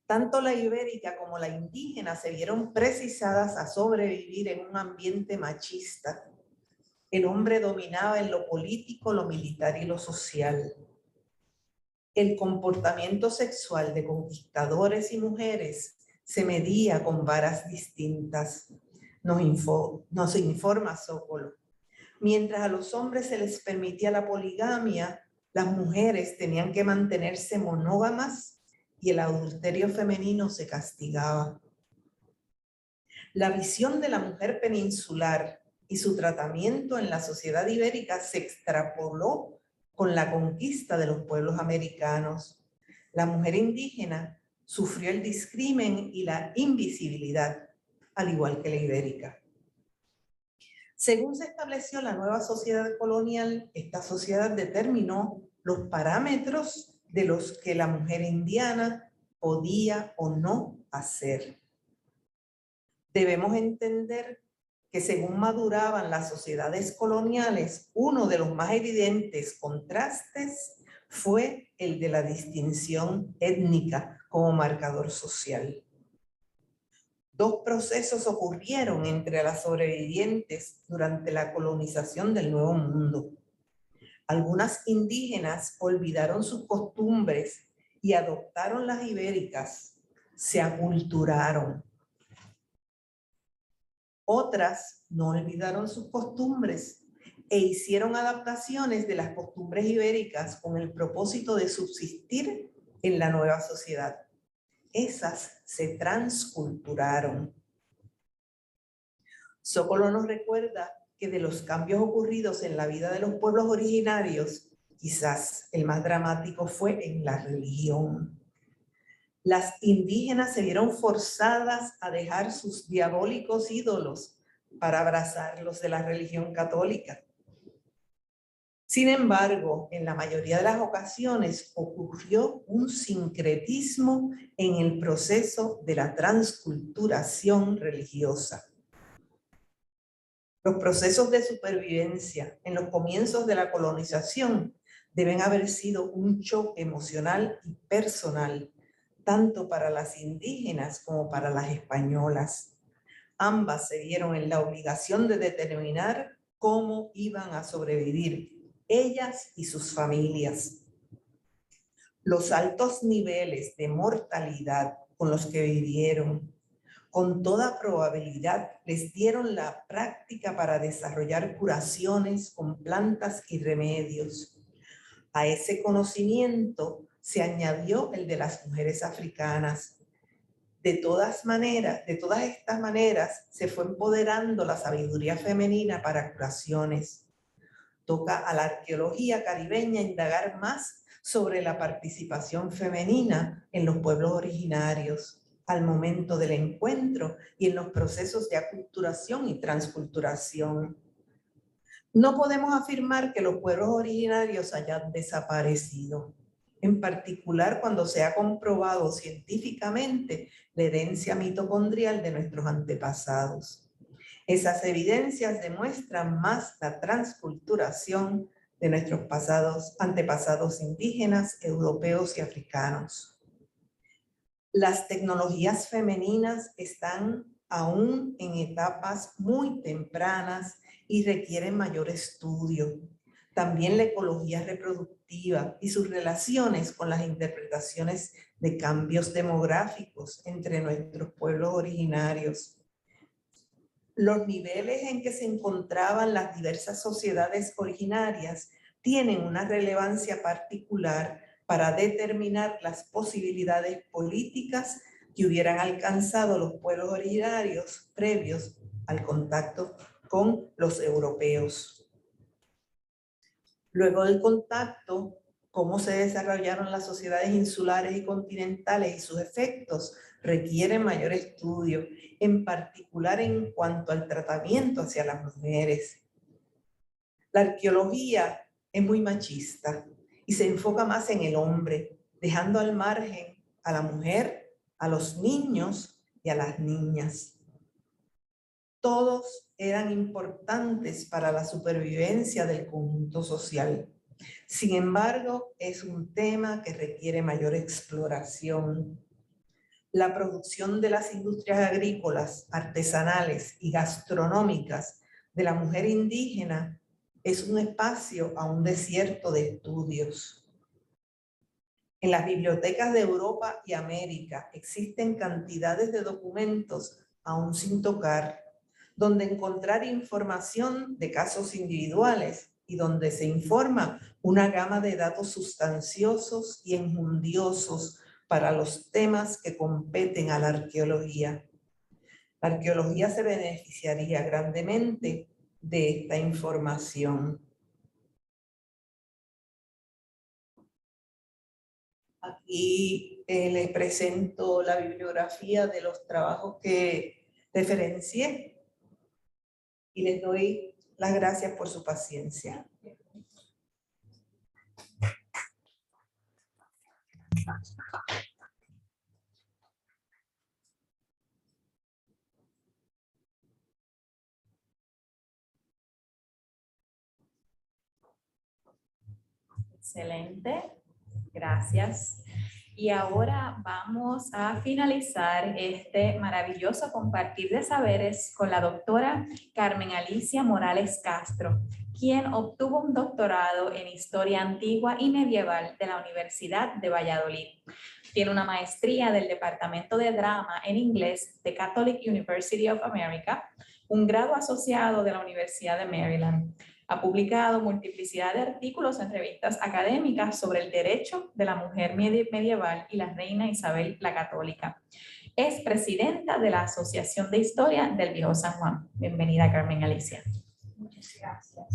Tanto la ibérica como la indígena se vieron precisadas a sobrevivir en un ambiente machista. El hombre dominaba en lo político, lo militar y lo social. El comportamiento sexual de conquistadores y mujeres se medía con varas distintas, nos informa Sokol. Mientras a los hombres se les permitía la poligamia, las mujeres tenían que mantenerse monógamas y el adulterio femenino se castigaba. La visión de la mujer peninsular y su tratamiento en la sociedad ibérica se extrapoló con la conquista de los pueblos americanos. La mujer indígena sufrió el discrimen y la invisibilidad, al igual que la ibérica. Según se estableció la nueva sociedad colonial, esta sociedad determinó los parámetros de los que la mujer indiana podía o no hacer. Debemos entender que según maduraban las sociedades coloniales, uno de los más evidentes contrastes fue el de la distinción étnica como marcador social. Dos procesos ocurrieron entre las sobrevivientes durante la colonización del Nuevo Mundo. Algunas indígenas olvidaron sus costumbres y adoptaron las ibéricas, se aculturaron. Otras no olvidaron sus costumbres e hicieron adaptaciones de las costumbres ibéricas con el propósito de subsistir en la nueva sociedad. Esas se transculturaron. Sokol nos recuerda que de los cambios ocurridos en la vida de los pueblos originarios, quizás el más dramático fue en la religión. Las indígenas se vieron forzadas a dejar sus diabólicos ídolos para abrazar los de la religión católica. Sin embargo, en la mayoría de las ocasiones ocurrió un sincretismo en el proceso de la transculturación religiosa. Los procesos de supervivencia en los comienzos de la colonización deben haber sido un choque emocional y personal, tanto para las indígenas como para las españolas. Ambas se vieron en la obligación de determinar cómo iban a sobrevivir, ellas y sus familias. Los altos niveles de mortalidad con los que vivieron, con toda probabilidad les dieron la práctica para desarrollar curaciones con plantas y remedios. A ese conocimiento se añadió el de las mujeres africanas. De todas estas maneras, se fue empoderando la sabiduría femenina para curaciones. Toca a la arqueología caribeña indagar más sobre la participación femenina en los pueblos originarios, al momento del encuentro y en los procesos de aculturación y transculturación. No podemos afirmar que los pueblos originarios hayan desaparecido, en particular cuando se ha comprobado científicamente la herencia mitocondrial de nuestros antepasados. Esas evidencias demuestran más la transculturación de nuestros antepasados indígenas, europeos y africanos. Las tecnologías femeninas están aún en etapas muy tempranas y requieren mayor estudio. También la ecología reproductiva y sus relaciones con las interpretaciones de cambios demográficos entre nuestros pueblos originarios. Los niveles en que se encontraban las diversas sociedades originarias tienen una relevancia particular para determinar las posibilidades políticas que hubieran alcanzado los pueblos originarios previos al contacto con los europeos. Luego del contacto cómo se desarrollaron las sociedades insulares y continentales y sus efectos requieren mayor estudio, en particular en cuanto al tratamiento hacia las mujeres. La arqueología es muy machista y se enfoca más en el hombre, dejando al margen a la mujer, a los niños y a las niñas. Todos eran importantes para la supervivencia del conjunto social. Sin embargo, es un tema que requiere mayor exploración. La producción de las industrias agrícolas, artesanales y gastronómicas de la mujer indígena es un espacio aún desierto de estudios. En las bibliotecas de Europa y América existen cantidades de documentos aún sin tocar, donde encontrar información de casos individuales y donde se informa una gama de datos sustanciosos y enjundiosos para los temas que competen a la arqueología. La arqueología se beneficiaría grandemente de esta información. Aquí les presento la bibliografía de los trabajos que referencié y les doy las gracias por su paciencia. Excelente, gracias. Y ahora vamos a finalizar este maravilloso compartir de saberes con la doctora Carmen Alicia Morales Castro, quien obtuvo un doctorado en Historia Antigua y Medieval de la Universidad de Valladolid. Tiene una maestría del Departamento de Drama en Inglés de Catholic University of America, un grado asociado de la Universidad de Maryland. Ha publicado multiplicidad de artículos en revistas académicas sobre el derecho de la mujer medieval y la reina Isabel la Católica. Es presidenta de la Asociación de Historia del Viejo San Juan. Bienvenida, Carmen Alicia. Muchas gracias.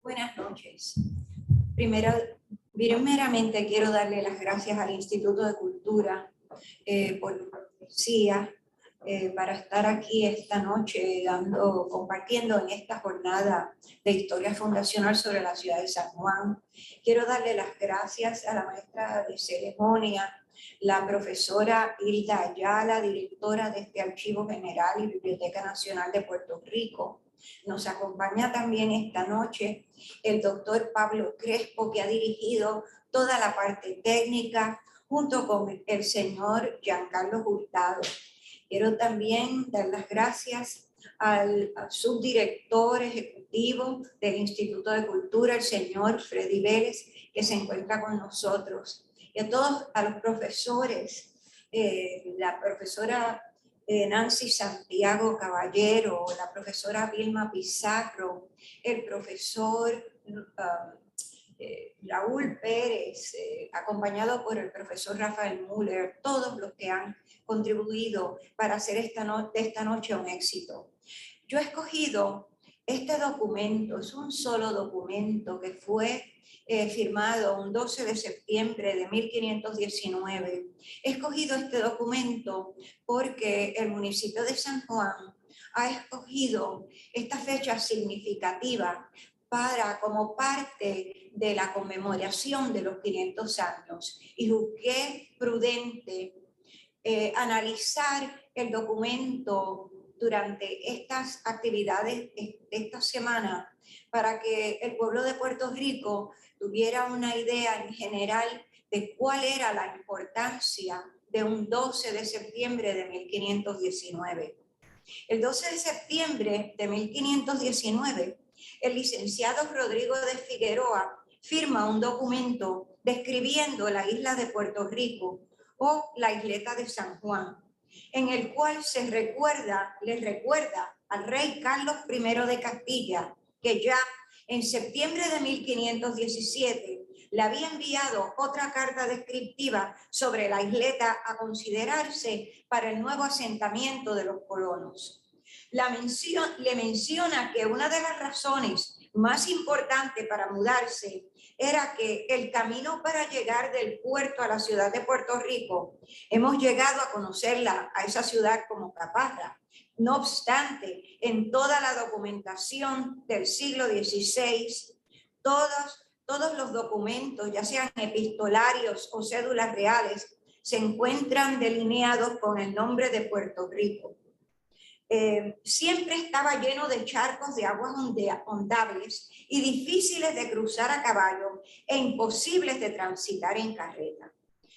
Buenas noches. Primeramente quiero darle las gracias al Instituto de Cultura por cortesía para estar aquí esta noche compartiendo en esta jornada de historia fundacional sobre la ciudad de San Juan. Quiero darle las gracias a la maestra de ceremonia, la profesora Hilda Ayala, directora de este Archivo General y Biblioteca Nacional de Puerto Rico. Nos acompaña también esta noche el doctor Pablo Crespo, que ha dirigido toda la parte técnica, junto con el señor Giancarlo Hurtado. Quiero también dar las gracias al subdirector ejecutivo del Instituto de Cultura, el señor Freddy Vélez, que se encuentra con nosotros. Y a todos, a los profesores, la profesora Nancy Santiago Caballero, la profesora Vilma Pizarro, el profesor Raúl Pérez, acompañado por el profesor Rafael Müller, todos los que han contribuido para hacer de esta noche un éxito. Yo he escogido este documento, es un solo documento que fue firmado un 12 de septiembre de 1519. He escogido este documento porque el municipio de San Juan ha escogido esta fecha significativa como parte de la conmemoración de los 500 años y juzgué prudente analizar el documento durante estas actividades de esta semana para que el pueblo de Puerto Rico tuviera una idea en general de cuál era la importancia de un 12 de septiembre de 1519. El 12 de septiembre de 1519, el licenciado Rodrigo de Figueroa firma un documento describiendo la isla de Puerto Rico o la isleta de San Juan, en el cual les recuerda al rey Carlos I de Castilla que ya en septiembre de 1517 le había enviado otra carta descriptiva sobre la isleta a considerarse para el nuevo asentamiento de los colonos. Le menciona que una de las razones más importantes para mudarse era que el camino para llegar del puerto a la ciudad de Puerto Rico, hemos llegado a conocerla, a esa ciudad, como Caparra. No obstante, en toda la documentación del siglo XVI, todos los documentos, ya sean epistolarios o cédulas reales, se encuentran delineados con el nombre de Puerto Rico. Siempre estaba lleno de charcos de aguas ondables y difíciles de cruzar a caballo e imposibles de transitar en carreta.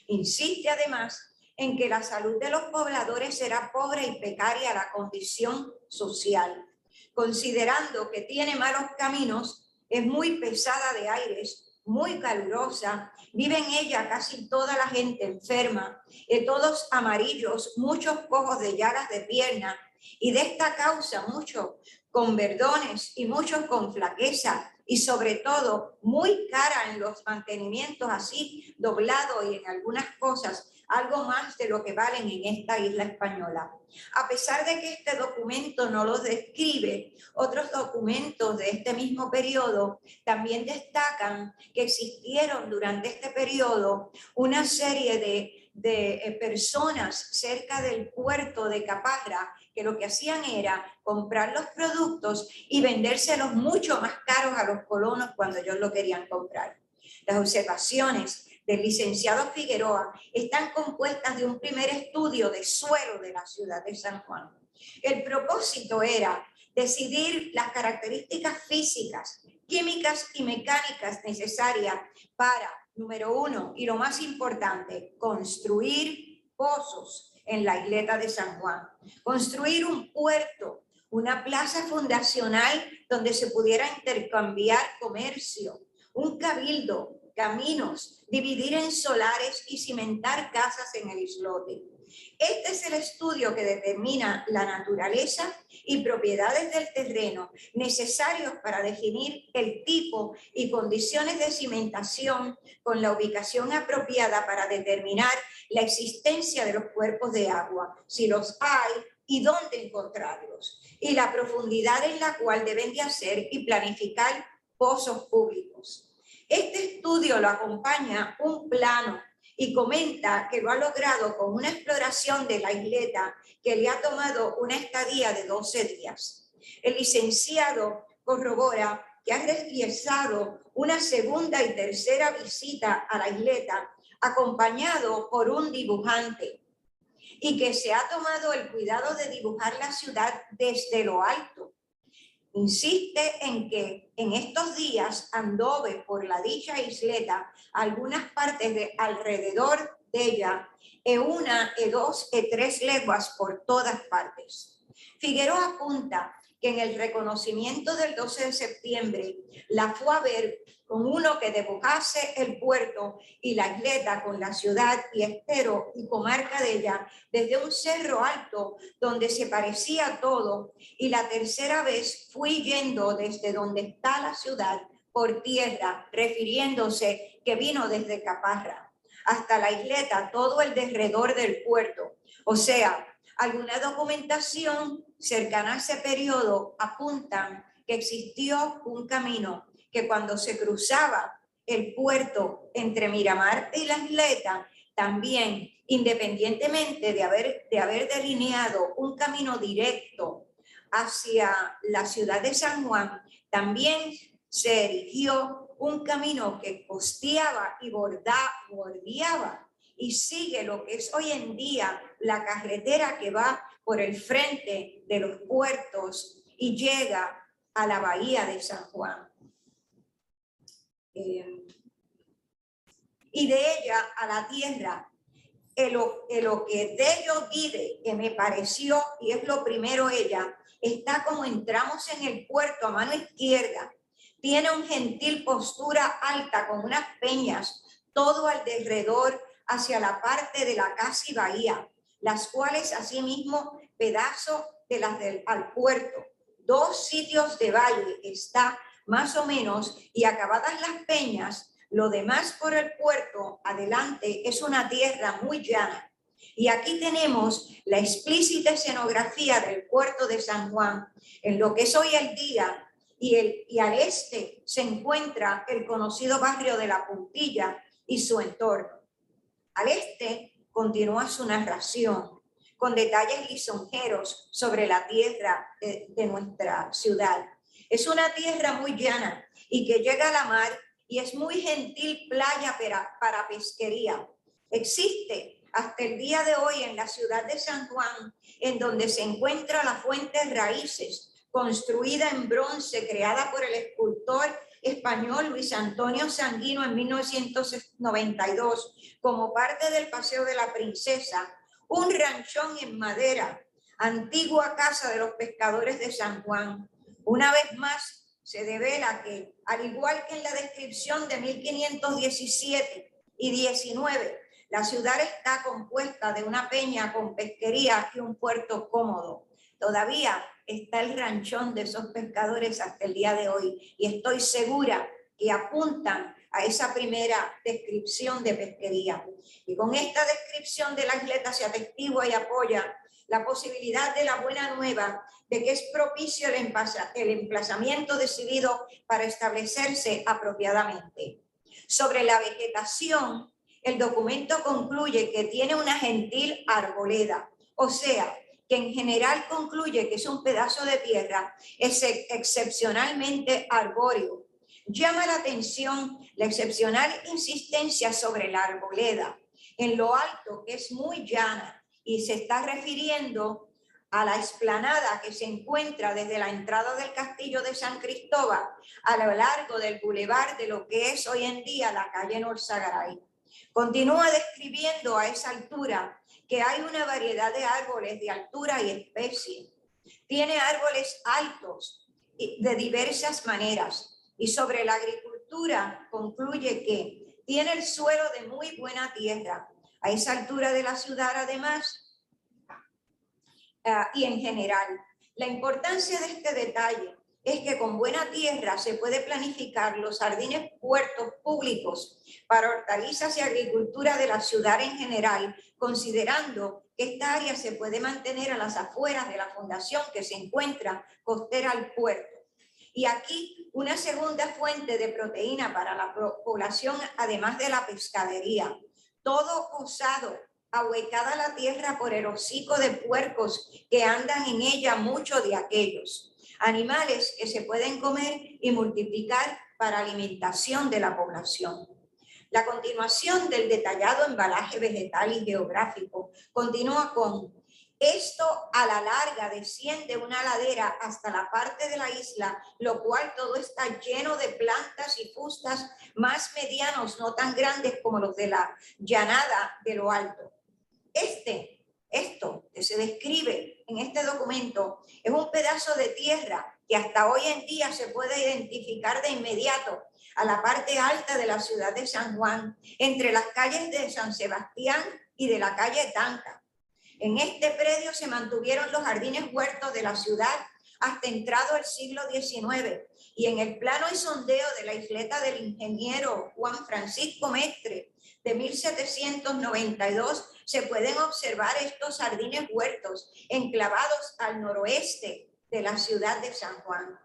Insiste además en que la salud de los pobladores era pobre y precaria la condición social. Considerando que tiene malos caminos, es muy pesada de aires, muy calurosa, vive en ella casi toda la gente enferma, todos amarillos, muchos cojos de llagas de pierna, y de esta causa muchos con verdones y muchos con flaqueza, y sobre todo muy cara en los mantenimientos, así doblado y en algunas cosas algo más de lo que valen en esta isla española. A pesar de que este documento no lo describe, otros documentos de este mismo periodo también destacan que existieron durante este periodo una serie de personas cerca del puerto de Caparra que lo que hacían era comprar los productos y vendérselos mucho más caros a los colonos cuando ellos lo querían comprar. Las observaciones del licenciado Figueroa están compuestas de un primer estudio de suelo de la ciudad de San Juan. El propósito era decidir las características físicas, químicas y mecánicas necesarias para, número uno, y lo más importante, construir pozos en la isleta de San Juan, construir un puerto, una plaza fundacional donde se pudiera intercambiar comercio, un cabildo, caminos, dividir en solares y cimentar casas en el islote. Este es el estudio que determina la naturaleza y propiedades del terreno necesarios para definir el tipo y condiciones de cimentación con la ubicación apropiada para determinar la existencia de los cuerpos de agua, si los hay y dónde encontrarlos, y la profundidad en la cual deben de hacer y planificar pozos públicos. Este estudio lo acompaña un plano y comenta que lo ha logrado con una exploración de la isleta que le ha tomado una estadía de 12 días. El licenciado corrobora que ha realizado una segunda y tercera visita a la isleta acompañado por un dibujante y que se ha tomado el cuidado de dibujar la ciudad desde lo alto. Insiste en que en estos días anduve por la dicha isleta algunas partes de alrededor de ella, una, dos, tres leguas por todas partes. Figueroa apunta que en el reconocimiento del 12 de septiembre la fue a ver con uno que dibujase el puerto y la isleta con la ciudad y estero y comarca de ella desde un cerro alto donde se parecía todo, y la tercera vez fui yendo desde donde está la ciudad por tierra, refiriéndose que vino desde Caparra hasta la isleta, todo el derredor del puerto. O sea, alguna documentación cercana a ese periodo apuntan que existió un camino que cuando se cruzaba el puerto entre Miramar y la isleta, también, independientemente de haber delineado un camino directo hacia la ciudad de San Juan, también se erigió un camino que costeaba y bordeaba y sigue lo que es hoy en día la carretera que va por el frente de los puertos y llega a la bahía de San Juan. Y de ella a la tierra, lo que de ello guide, que me pareció, y es lo primero ella, está como entramos en el puerto a mano izquierda, tiene un gentil postura alta con unas peñas, todo alrededor hacia la parte de la casi bahía, las cuales asimismo pedazos de las al puerto, dos sitios de valle está más o menos, y acabadas las peñas, Lo demás por el puerto adelante es una tierra muy llana. Y aquí tenemos la explícita escenografía del puerto de San Juan, en lo que es hoy el día, y al este se encuentra el conocido barrio de La Puntilla y su entorno. Al este continúa su narración con detalles lisonjeros sobre la tierra de nuestra ciudad. Es una tierra muy llana y que llega a la mar y es muy gentil playa para pesquería. Existe hasta el día de hoy en la ciudad de San Juan, en donde se encuentra la fuente Raíces, construida en bronce, creada por el escultor español Luis Antonio Sanguino en 1992, como parte del Paseo de la Princesa, un ranchón en madera, antigua casa de los pescadores de San Juan. Una vez más, se devela que, al igual que en la descripción de 1517 y 19, la ciudad está compuesta de una peña con pesquería y un puerto cómodo. Todavía está el ranchón de esos pescadores hasta el día de hoy y estoy segura que apuntan a esa primera descripción de pesquería. Y con esta descripción de la isleta se atestigua y apoya la posibilidad de la buena nueva de que es propicio el emplazamiento decidido para establecerse apropiadamente. Sobre la vegetación, el documento concluye que tiene una gentil arboleda, o sea, que en general concluye que es un pedazo de tierra excepcionalmente arbóreo. Llama la atención la excepcional insistencia sobre la arboleda, en lo alto, que es muy llana, y se está refiriendo a la explanada que se encuentra desde la entrada del castillo de San Cristóbal a lo largo del bulevar de lo que es hoy en día la calle Norzagaray. Continúa describiendo a esa altura que hay una variedad de árboles de altura y especie. Tiene árboles altos de diversas maneras y sobre la agricultura concluye que tiene el suelo de muy buena tierra. A esa altura de la ciudad, además, y en general, la importancia de este detalle es que con buena tierra se puede planificar los jardines puertos públicos para hortalizas y agricultura de la ciudad en general, considerando que esta área se puede mantener a las afueras de la fundación que se encuentra costera al puerto. Y aquí una segunda fuente de proteína para la población, además de la pescadería. Todo osado, ahuecada la tierra por el hocico de puercos que andan en ella, muchos de aquellos. Animales que se pueden comer y multiplicar para alimentación de la población. La continuación del detallado embalaje vegetal y geográfico continúa con: esto a la larga desciende una ladera hasta la parte de la isla, lo cual todo está lleno de plantas y fustas más medianos, no tan grandes como los de la llanada de lo alto. Esto que se describe en este documento es un pedazo de tierra que hasta hoy en día se puede identificar de inmediato a la parte alta de la ciudad de San Juan, entre las calles de San Sebastián y de la calle Tanca. En este predio se mantuvieron los jardines huertos de la ciudad hasta entrado el siglo XIX, y en el plano y sondeo de la isleta del ingeniero Juan Francisco Mestre de 1792 se pueden observar estos jardines huertos enclavados al noroeste de la ciudad de San Juan.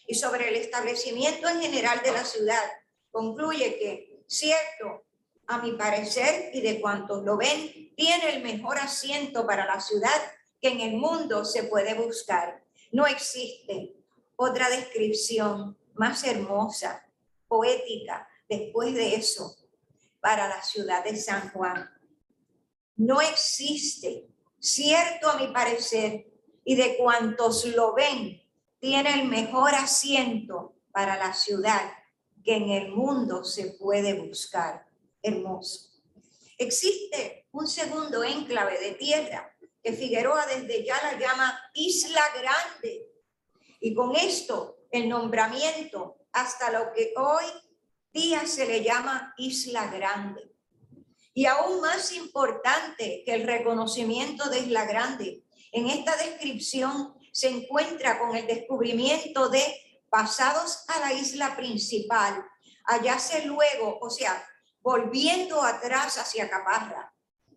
Y sobre el establecimiento en general de la ciudad, concluye que, cierto, a mi parecer y de cuantos lo ven, tiene el mejor asiento para la ciudad que en el mundo se puede buscar. No existe otra descripción más hermosa, poética, después de eso, para la ciudad de San Juan. No existe, cierto a mi parecer, y de cuantos lo ven, tiene el mejor asiento para la ciudad que en el mundo se puede buscar. Hermoso. Existe un segundo enclave de tierra que Figueroa desde ya la llama Isla Grande, y con esto el nombramiento hasta lo que hoy día se le llama Isla Grande. Y aún más importante que el reconocimiento de Isla Grande, en esta descripción se encuentra con el descubrimiento de, pasados a la isla principal, Hallase luego, o sea, volviendo atrás hacia Caparra,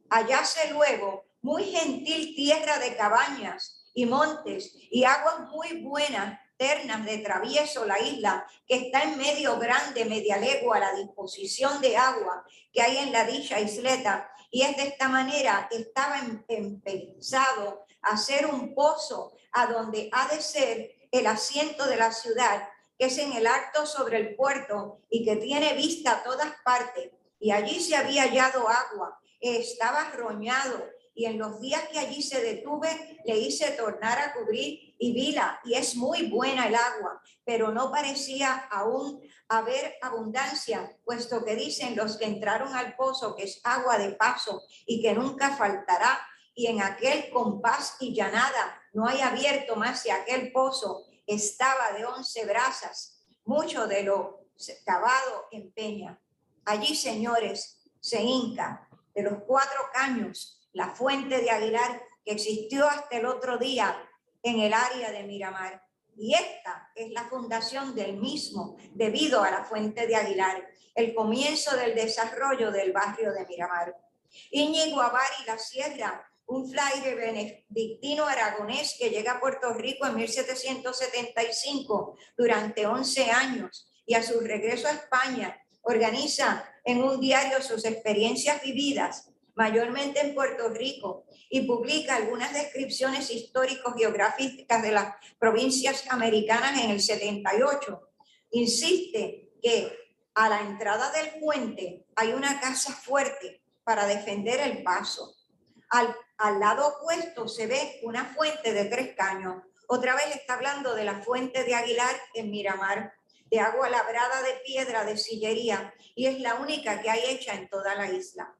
hallase luego muy gentil tierra de cabañas y montes y aguas muy buenas, ternas de travieso la isla, que está en medio grande, media legua, a la disposición de agua que hay en la dicha isleta. Y es de esta manera que estaba empezado a hacer un pozo a donde ha de ser el asiento de la ciudad, que es en el alto sobre el puerto y que tiene vista a todas partes. Y allí se había hallado agua, estaba roñado, y en los días que allí se detuve, le hice tornar a cubrir y vila, y es muy buena el agua, pero no parecía aún haber abundancia, puesto que dicen los que entraron al pozo que es agua de paso y que nunca faltará, y en aquel compás y llanada no hay abierto más que aquel pozo estaba de 11 brazas, mucho de lo cavado en peña. Allí, señores, se hinca de los 4 caños la fuente de Aguilar, que existió hasta el otro día en el área de Miramar. Y esta es la fundación del mismo, debido a la fuente de Aguilar, el comienzo del desarrollo del barrio de Miramar. Íñigo Avari La Sierra, un fraile benedictino aragonés que llega a Puerto Rico en 1775 durante 11 años, y a su regreso a España organiza en un diario sus experiencias vividas, mayormente en Puerto Rico, y publica algunas descripciones histórico-geográficas de las provincias americanas en el 78. Insiste que a la entrada del puente hay una casa fuerte para defender el paso. Al lado opuesto se ve una fuente de 3 caños. Otra vez está hablando de la fuente de Aguilar en Miramar, de agua labrada de piedra de sillería, y es la única que hay hecha en toda la isla.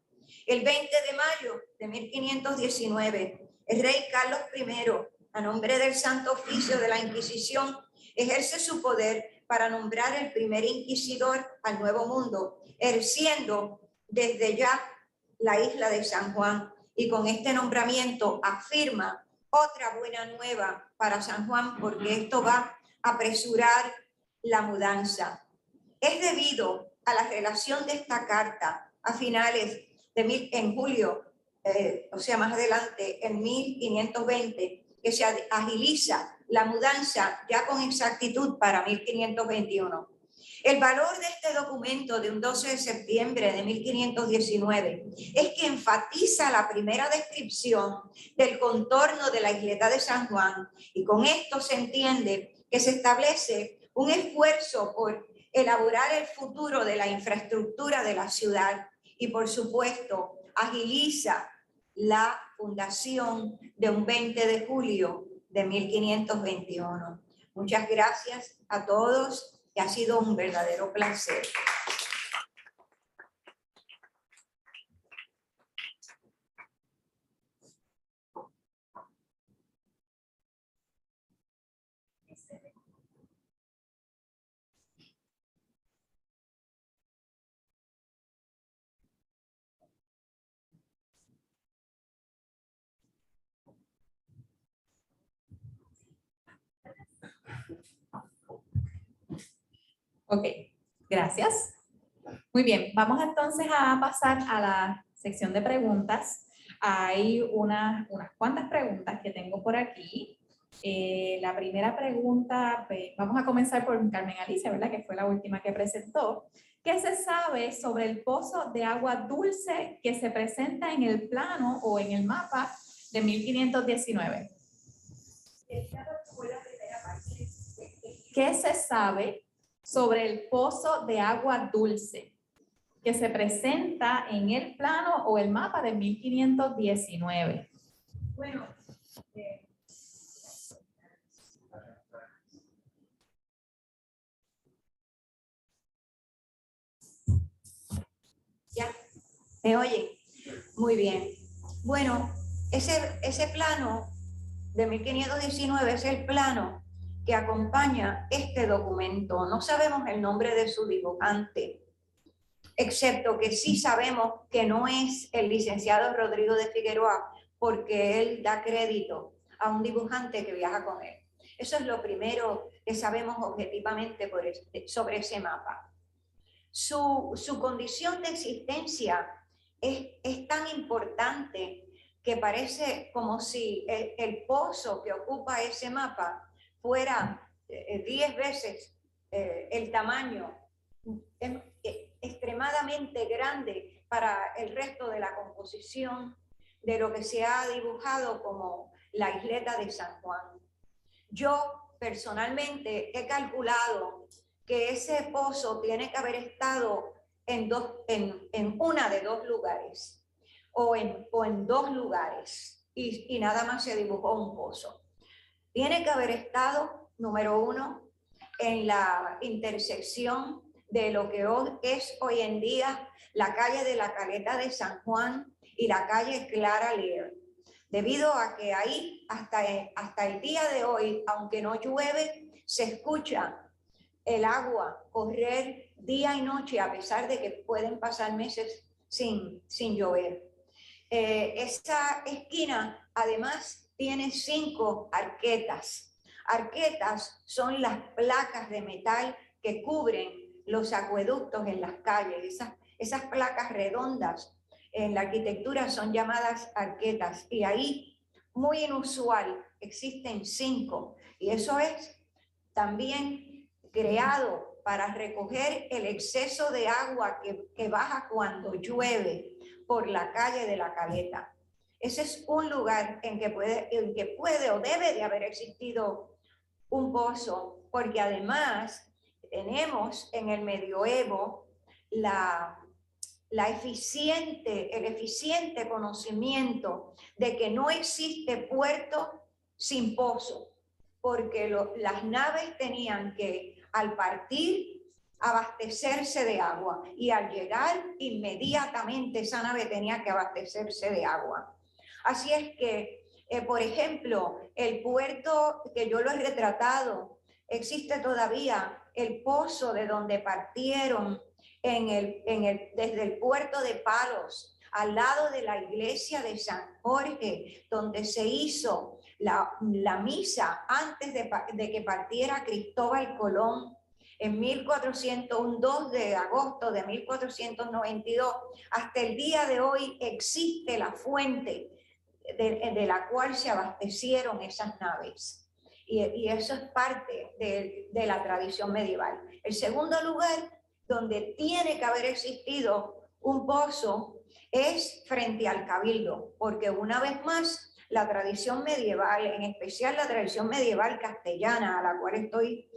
El 20 de mayo de 1519, el rey Carlos I, a nombre del Santo Oficio de la Inquisición, ejerce su poder para nombrar el primer inquisidor al Nuevo Mundo, ejerciendo desde ya la isla de San Juan, y con este nombramiento afirma otra buena nueva para San Juan, porque esto va a apresurar la mudanza. Es debido a la relación de esta carta a finales en julio, o sea, más adelante, en 1520, que se agiliza la mudanza ya con exactitud para 1521. El valor de este documento de un 12 de septiembre de 1519 es que enfatiza la primera descripción del contorno de la isleta de San Juan, y con esto se entiende que se establece un esfuerzo por elaborar el futuro de la infraestructura de la ciudad, y por supuesto agiliza la fundación de un 20 de julio de 1521. Muchas gracias a todos, que ha sido un verdadero placer. Ok, gracias. Muy bien, vamos entonces a pasar a la sección de preguntas. Hay unas cuantas preguntas que tengo por aquí. La primera pregunta, pues, vamos a comenzar por Carmen Alicia, ¿verdad? Que fue la última que presentó. ¿Qué se sabe sobre el pozo de agua dulce que se presenta en el plano o en el mapa de 1519? ¿Qué se sabe sobre el pozo de agua dulce que se presenta en el plano o el mapa de 1519? Bueno, ¿Ya? ¿Me oye? Muy bien. Bueno, ese plano de 1519 es el plano que acompaña este documento. No sabemos el nombre de su dibujante, excepto que sí sabemos que no es el licenciado Rodrigo de Figueroa, porque él da crédito a un dibujante que viaja con él. Eso es lo primero que sabemos objetivamente sobre ese mapa. Su condición de existencia es tan importante que parece como si el pozo que ocupa ese mapa fuera 10 veces el tamaño, extremadamente grande para el resto de la composición de lo que se ha dibujado como la isleta de San Juan. Yo personalmente he calculado que ese pozo tiene que haber estado en una de dos lugares o en dos lugares y nada más se dibujó un pozo. Tiene que haber estado, número uno, en la intersección de lo que es hoy en día la calle de la Caleta de San Juan y la calle Clara Lear, debido a que ahí hasta el día de hoy, aunque no llueve, se escucha el agua correr día y noche, a pesar de que pueden pasar meses sin llover. Esta esquina además tiene 5 arquetas. Arquetas son las placas de metal que cubren los acueductos en las calles. Esas placas redondas en la arquitectura son llamadas arquetas, y ahí, muy inusual, existen 5, y eso es también creado para recoger el exceso de agua que baja cuando llueve por la calle de la Caleta. Ese es un lugar en que puede o debe de haber existido un pozo, porque además tenemos en el medioevo el eficiente conocimiento de que no existe puerto sin pozo, porque las naves tenían que, al partir, abastecerse de agua, y al llegar inmediatamente esa nave tenía que abastecerse de agua. Así es que, por ejemplo, el puerto que yo lo he retratado, existe todavía el pozo de donde partieron desde el puerto de Palos, al lado de la iglesia de San Jorge, donde se hizo la misa antes de que partiera Cristóbal Colón en 2 de agosto de 1492. Hasta el día de hoy existe la fuente de la cual se abastecieron esas naves. Y eso es parte de la tradición medieval. El segundo lugar donde tiene que haber existido un pozo es frente al Cabildo, porque una vez más la tradición medieval, en especial la tradición medieval castellana, a la cual estoy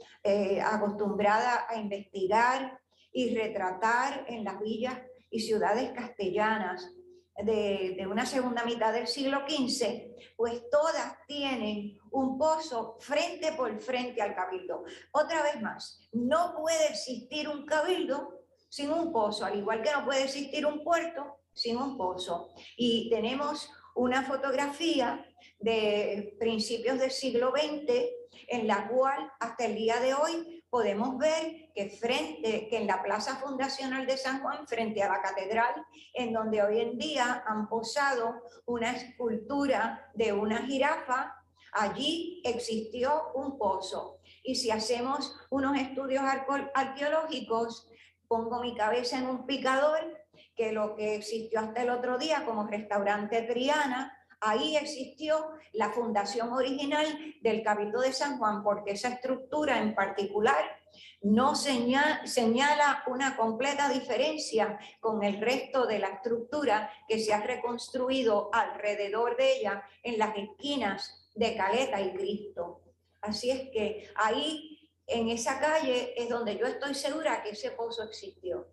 acostumbrada a investigar y retratar en las villas y ciudades castellanas de una segunda mitad del siglo XV, pues todas tienen un pozo frente por frente al Cabildo. Otra vez más, no puede existir un Cabildo sin un pozo, al igual que no puede existir un puerto sin un pozo. Y tenemos una fotografía de principios del siglo XX en la cual hasta el día de hoy podemos ver que en la plaza fundacional de San Juan, frente a la catedral, en donde hoy en día han posado una escultura de una jirafa, allí existió un pozo. Y si hacemos unos estudios arqueológicos, pongo mi cabeza en un picador, que lo que existió hasta el otro día como restaurante Triana, ahí existió la fundación original del Cabildo de San Juan, porque esa estructura en particular no señala una completa diferencia con el resto de la estructura que se ha reconstruido alrededor de ella en las esquinas de Caleta y Cristo. Así es que ahí, en esa calle, es donde yo estoy segura que ese pozo existió.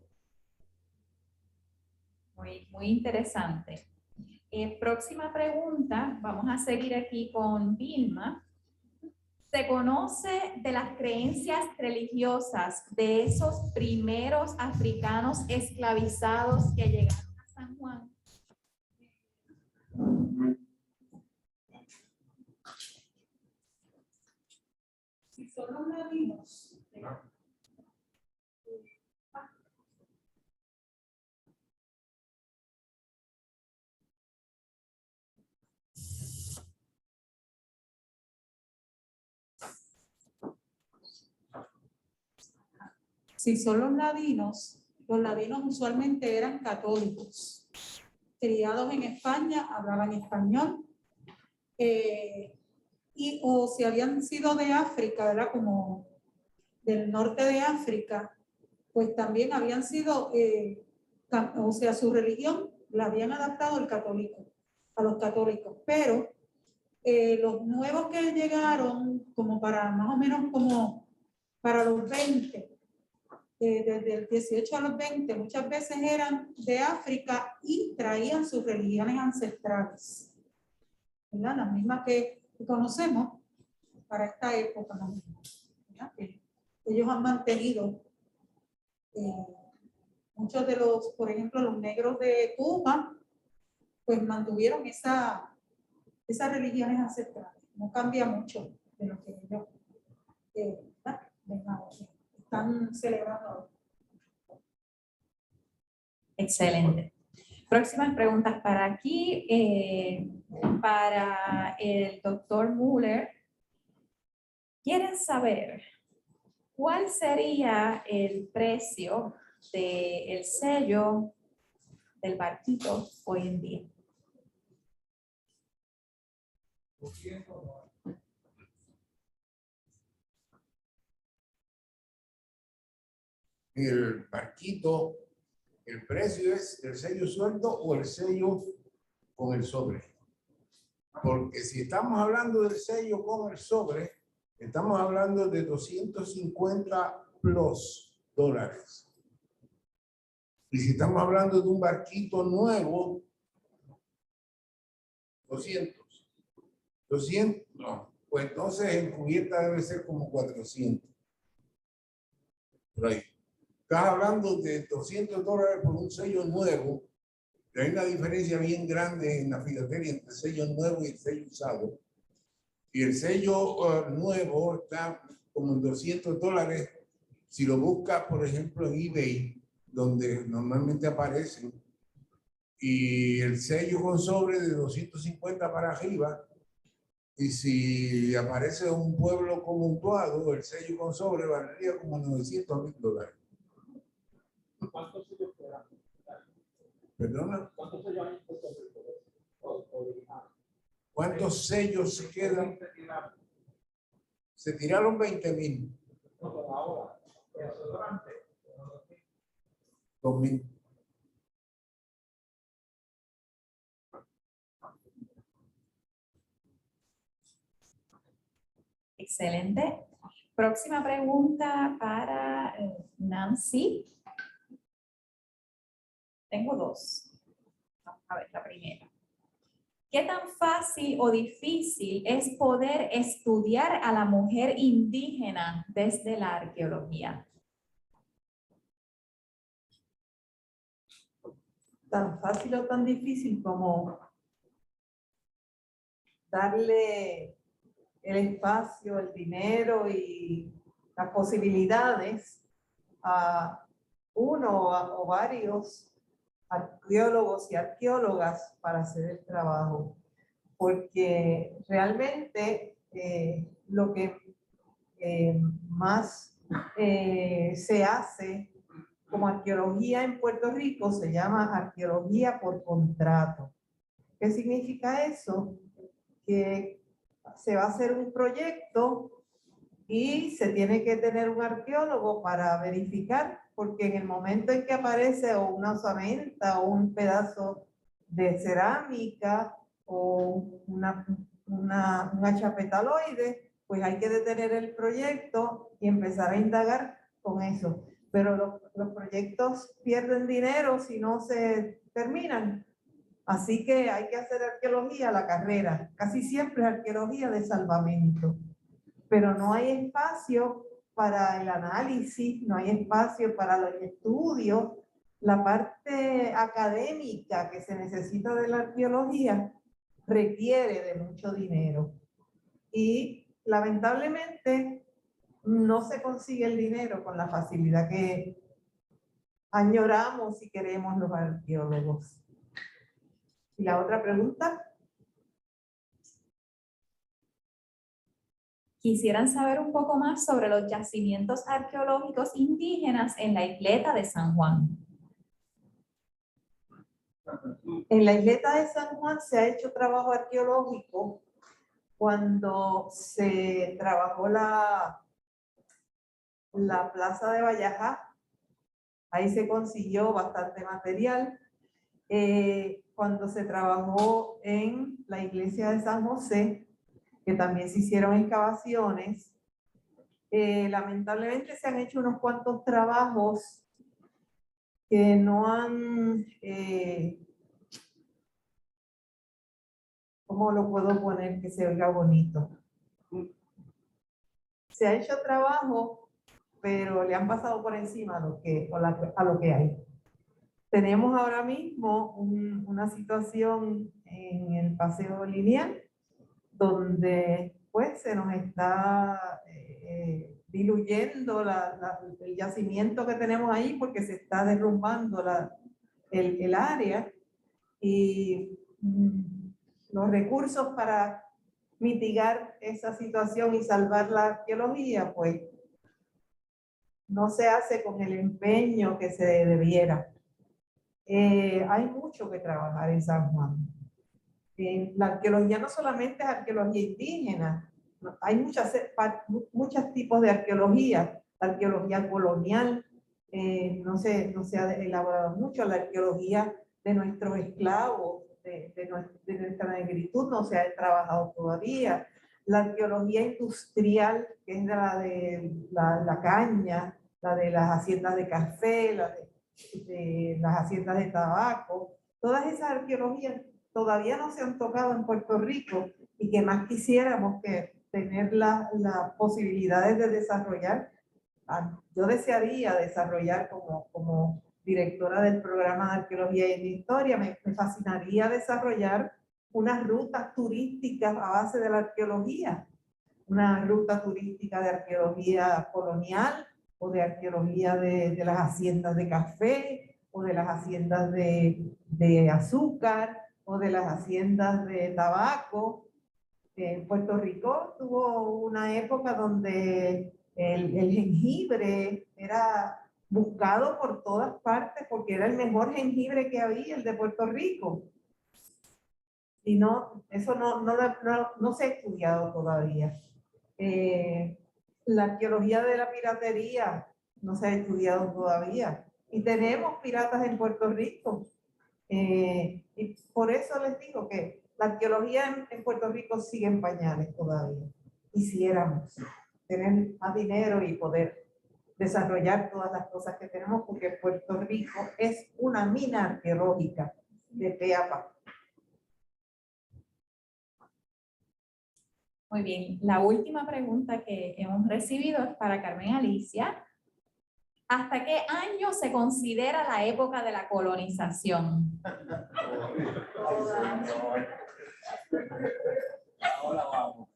Muy interesante. Próxima pregunta, vamos a seguir aquí con Vilma. ¿Se conoce de las creencias religiosas de esos primeros africanos esclavizados que llegaron a San Juan? Si son los ladinos, si son los ladinos, Los ladinos usualmente eran católicos, criados en España, hablaban español, o si habían sido de África, ¿verdad? Como del norte de África, pues también habían sido, o sea, su religión la habían adaptado al católico, a los católicos, pero los nuevos que llegaron, como para más o menos como para los 20, desde el 18 a los 20, muchas veces eran de África y traían sus religiones ancestrales, ¿verdad? Las mismas que conocemos para esta época, ¿no? Ellos han mantenido muchos de los, por ejemplo, los negros de Cuba, pues mantuvieron esas religiones ancestrales. No cambia mucho de lo que ellos están celebrando. Excelente. Próximas preguntas para aquí. Para el doctor Müller. ¿Quieren saber cuál sería el precio del sello del barquito hoy en día? El barquito, el precio es el sello sueldo o el sello con el sobre. Porque si estamos hablando del sello con el sobre, estamos hablando de $250+. Y si estamos hablando de un barquito nuevo, 200, no. Pues entonces en cubierta debe ser como 400. Por ahí. Estás hablando de $200 por un sello nuevo. Hay una diferencia bien grande en la filatelia entre el sello nuevo y el sello usado. Y el sello nuevo está como en $200. Si lo buscas, por ejemplo, en eBay, donde normalmente aparecen, y el sello con sobre de 250 para arriba, y si aparece un pueblo conmutuado, el sello con sobre valdría como $900,000. ¿Cuántos sellos quedan? ¿Perdona? ¿Cuántos sellos hay en Puerto Rico? ¿Cuántos sellos se quedan? Se tiraron 20,000. No, pero ahora, eso durante 2,000. Excelente. Próxima pregunta para Nancy. Tengo dos. Vamos a ver la primera. ¿Qué tan fácil o difícil es poder estudiar a la mujer indígena desde la arqueología? Tan fácil o tan difícil como darle el espacio, el dinero y las posibilidades a uno o varios arqueólogos y arqueólogas para hacer el trabajo, porque realmente lo que más se hace como arqueología en Puerto Rico se llama arqueología por contrato. ¿Qué significa eso? Que se va a hacer un proyecto y se tiene que tener un arqueólogo para verificar, porque en el momento en que aparece o una osamenta o un pedazo de cerámica o un achapetaloide, pues hay que detener el proyecto y empezar a indagar con eso. Pero los proyectos pierden dinero si no se terminan. Así que hay que hacer arqueología a la carrera. Casi siempre es arqueología de salvamento. Pero no hay espacio para el análisis, no hay espacio para los estudios. La parte académica que se necesita de la arqueología requiere de mucho dinero. Y lamentablemente no se consigue el dinero con la facilidad que añoramos y queremos los arqueólogos. ¿Y la otra pregunta? quisieran saber un poco más sobre los yacimientos arqueológicos indígenas en la isleta de San Juan. En la isleta de San Juan se ha hecho trabajo arqueológico cuando se trabajó la plaza de Vallajá. Ahí se consiguió bastante material. Cuando se trabajó en la iglesia de San José, que también se hicieron excavaciones, lamentablemente se han hecho unos cuantos trabajos que no han, ¿cómo lo puedo poner que se oiga bonito? Se ha hecho trabajo, pero le han pasado por encima a lo que hay. Tenemos ahora mismo una situación en el paseo lineal donde pues se nos está diluyendo el yacimiento que tenemos ahí porque se está derrumbando el área y los recursos para mitigar esa situación y salvar la arqueología pues no se hace con el empeño que se debiera. Hay mucho que trabajar en San Juan. La arqueología no solamente es arqueología indígena, hay muchos tipos de arqueología. La arqueología colonial, no se ha elaborado mucho. La arqueología de nuestros esclavos, de nuestra negritud, no se ha trabajado todavía. La arqueología industrial, que es la caña, la de las haciendas de café, de las haciendas de tabaco, todas esas arqueologías todavía no se han tocado en Puerto Rico y que más quisiéramos que tener las posibilidades de desarrollar. Yo desearía desarrollar como directora del programa de arqueología y de historia, me fascinaría desarrollar unas rutas turísticas a base de la arqueología, una ruta turística de arqueología colonial o de arqueología de las haciendas de café o de las haciendas de azúcar o de las haciendas de tabaco. En Puerto Rico tuvo una época donde el jengibre era buscado por todas partes porque era el mejor jengibre que había, el de Puerto Rico. Y eso no se ha estudiado todavía. La arqueología de la piratería no se ha estudiado todavía. Y tenemos piratas en Puerto Rico. Y por eso les digo que la arqueología en Puerto Rico sigue en pañales todavía. Quisiéramos tener más dinero y poder desarrollar todas las cosas que tenemos, porque Puerto Rico es una mina arqueológica de pe a pa. Muy bien, la última pregunta que hemos recibido es para Carmen Alicia. ¿Hasta qué año se considera la época de la colonización? Ahora vamos.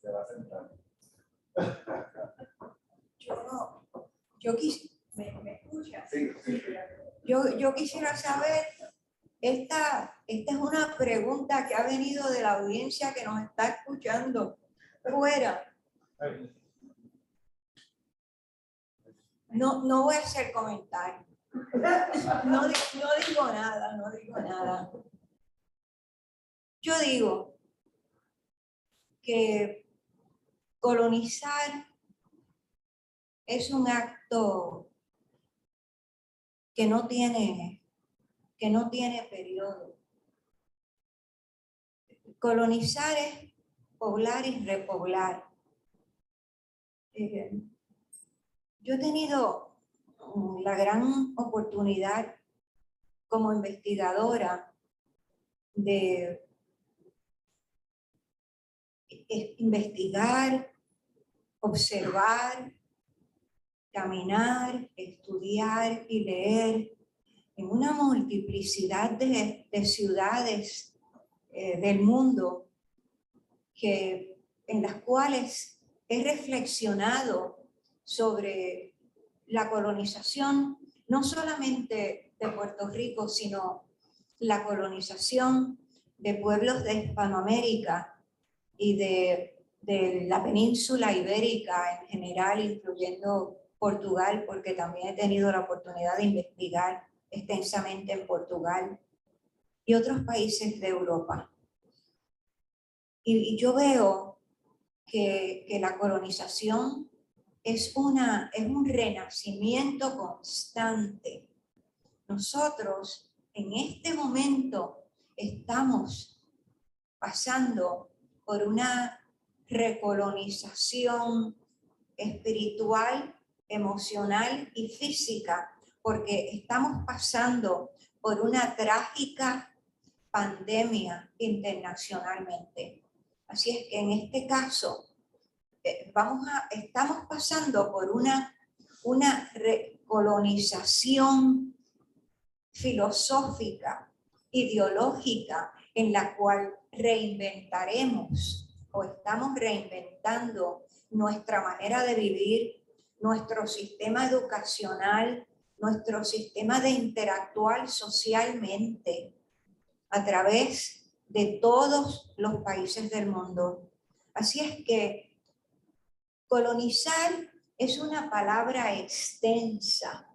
Se va a sentar. ¿Me escuchas? Sí, sí. Yo quisiera saber, esta es una pregunta que ha venido de la audiencia que nos está escuchando fuera. No voy a hacer comentarios. No digo nada. Yo digo que colonizar es un acto que no tiene periodo. Colonizar es poblar y repoblar. Yo he tenido la gran oportunidad como investigadora de investigar, observar, caminar, estudiar y leer en una multiplicidad de ciudades del mundo en las cuales he reflexionado sobre la colonización, no solamente de Puerto Rico, sino la colonización de pueblos de Hispanoamérica y de la península ibérica en general, incluyendo Portugal, porque también he tenido la oportunidad de investigar extensamente en Portugal y otros países de Europa. Y yo veo que la colonización es un renacimiento constante. Nosotros en este momento estamos pasando por una recolonización espiritual, emocional y física, porque estamos pasando por una trágica pandemia internacionalmente. Así es que en este caso estamos pasando por una recolonización filosófica, ideológica, en la cual reinventaremos o estamos reinventando nuestra manera de vivir, nuestro sistema educacional, nuestro sistema de interactuar socialmente a través de todos los países del mundo. Así es que colonizar es una palabra extensa.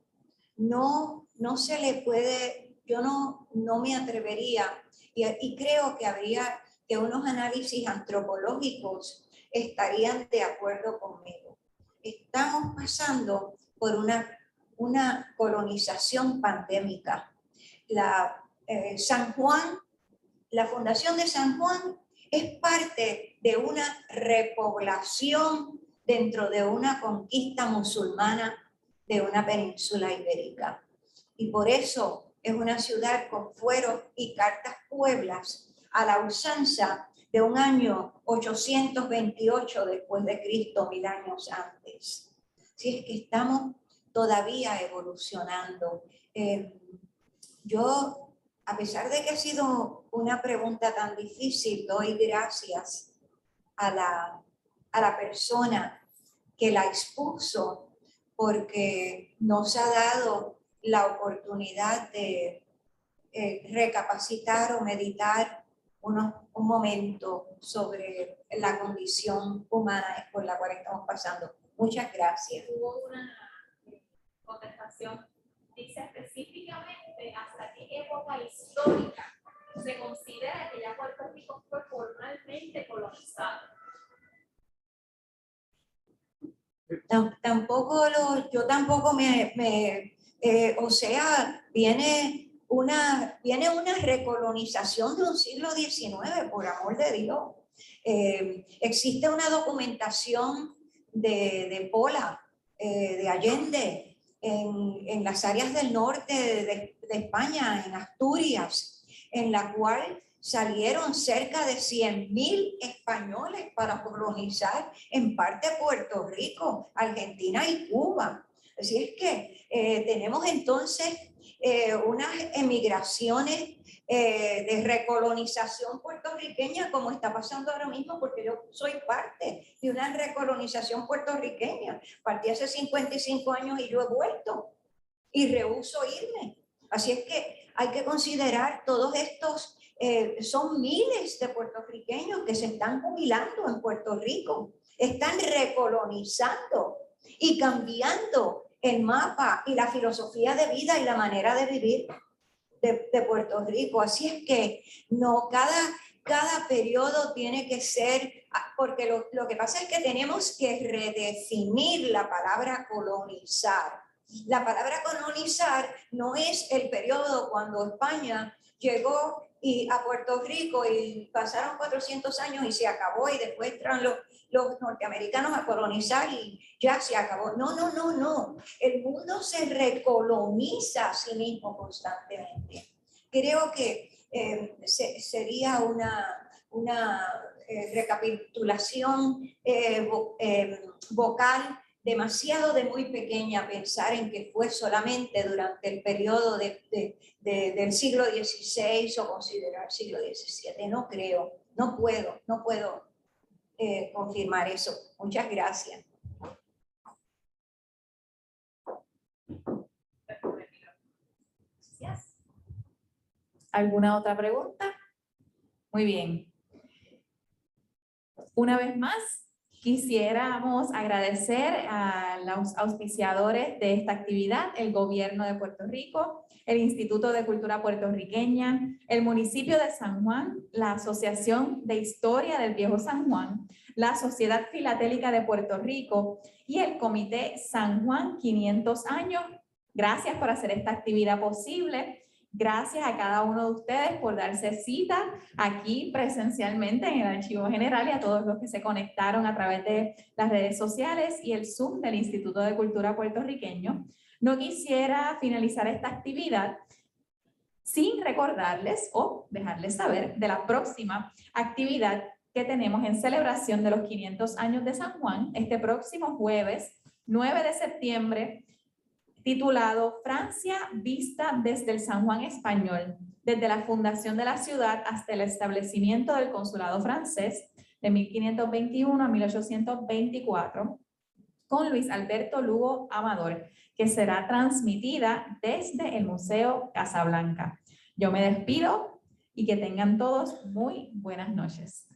No se le puede, yo no me atrevería, y creo que habría que unos análisis antropológicos estarían de acuerdo conmigo. Estamos pasando por una colonización pandémica. San Juan, la Fundación de San Juan es parte de una repoblación dentro de una conquista musulmana de una península ibérica. Y por eso es una ciudad con fueros y cartas pueblas a la usanza de un año 828 después de Cristo, 1000 años antes. Así es que estamos todavía evolucionando. Yo, a pesar de que ha sido una pregunta tan difícil, doy gracias a la persona que la expuso, porque nos ha dado la oportunidad de recapacitar o meditar un momento sobre la condición humana por la cual estamos pasando. Muchas gracias. Hubo una contestación, dice específicamente hasta qué época histórica se considera que ya Puerto Rico fue formalmente colonizado. Yo tampoco o sea, viene una recolonización de un siglo XIX, por amor de Dios. Existe una documentación de Pola, de Allende, en las áreas del norte de España, en Asturias, en la cual salieron cerca de 100.000 españoles para colonizar en parte Puerto Rico, Argentina y Cuba. Así es que tenemos entonces unas emigraciones de recolonización puertorriqueña, como está pasando ahora mismo, porque yo soy parte de una recolonización puertorriqueña. Partí hace 55 años y yo he vuelto y rehúso irme. Así es que hay que considerar todos estos. Son miles de puertorriqueños que se están jubilando en Puerto Rico, están recolonizando y cambiando el mapa y la filosofía de vida y la manera de vivir de Puerto Rico. Así es que no, cada periodo tiene que ser, porque lo que pasa es que tenemos que redefinir la palabra colonizar. La palabra colonizar no es el periodo cuando España llegó a Puerto Rico y pasaron 400 años y se acabó, y después entran los norteamericanos a colonizar y ya se acabó. No. El mundo se recoloniza a sí mismo constantemente. Creo que sería una recapitulación vocal demasiado de muy pequeña pensar en que fue solamente durante el periodo del siglo XVI o considerar siglo XVII. No creo, no puedo confirmar eso. Muchas gracias. Gracias. ¿Alguna otra pregunta? Muy bien. Una vez más, quisiéramos agradecer a los auspiciadores de esta actividad, el Gobierno de Puerto Rico, el Instituto de Cultura Puertorriqueña, el municipio de San Juan, la Asociación de Historia del Viejo San Juan, la Sociedad Filatélica de Puerto Rico y el Comité San Juan 500 años. Gracias por hacer esta actividad posible. Gracias a cada uno de ustedes por darse cita aquí presencialmente en el Archivo General y a todos los que se conectaron a través de las redes sociales y el Zoom del Instituto de Cultura Puertorriqueño. No quisiera finalizar esta actividad sin recordarles o dejarles saber de la próxima actividad que tenemos en celebración de los 500 años de San Juan, este próximo jueves 9 de septiembre, titulado Francia vista desde el San Juan español, desde la fundación de la ciudad hasta el establecimiento del consulado francés de 1521 a 1824, con Luis Alberto Lugo Amador, que será transmitida desde el Museo Casablanca. Yo me despido y que tengan todos muy buenas noches.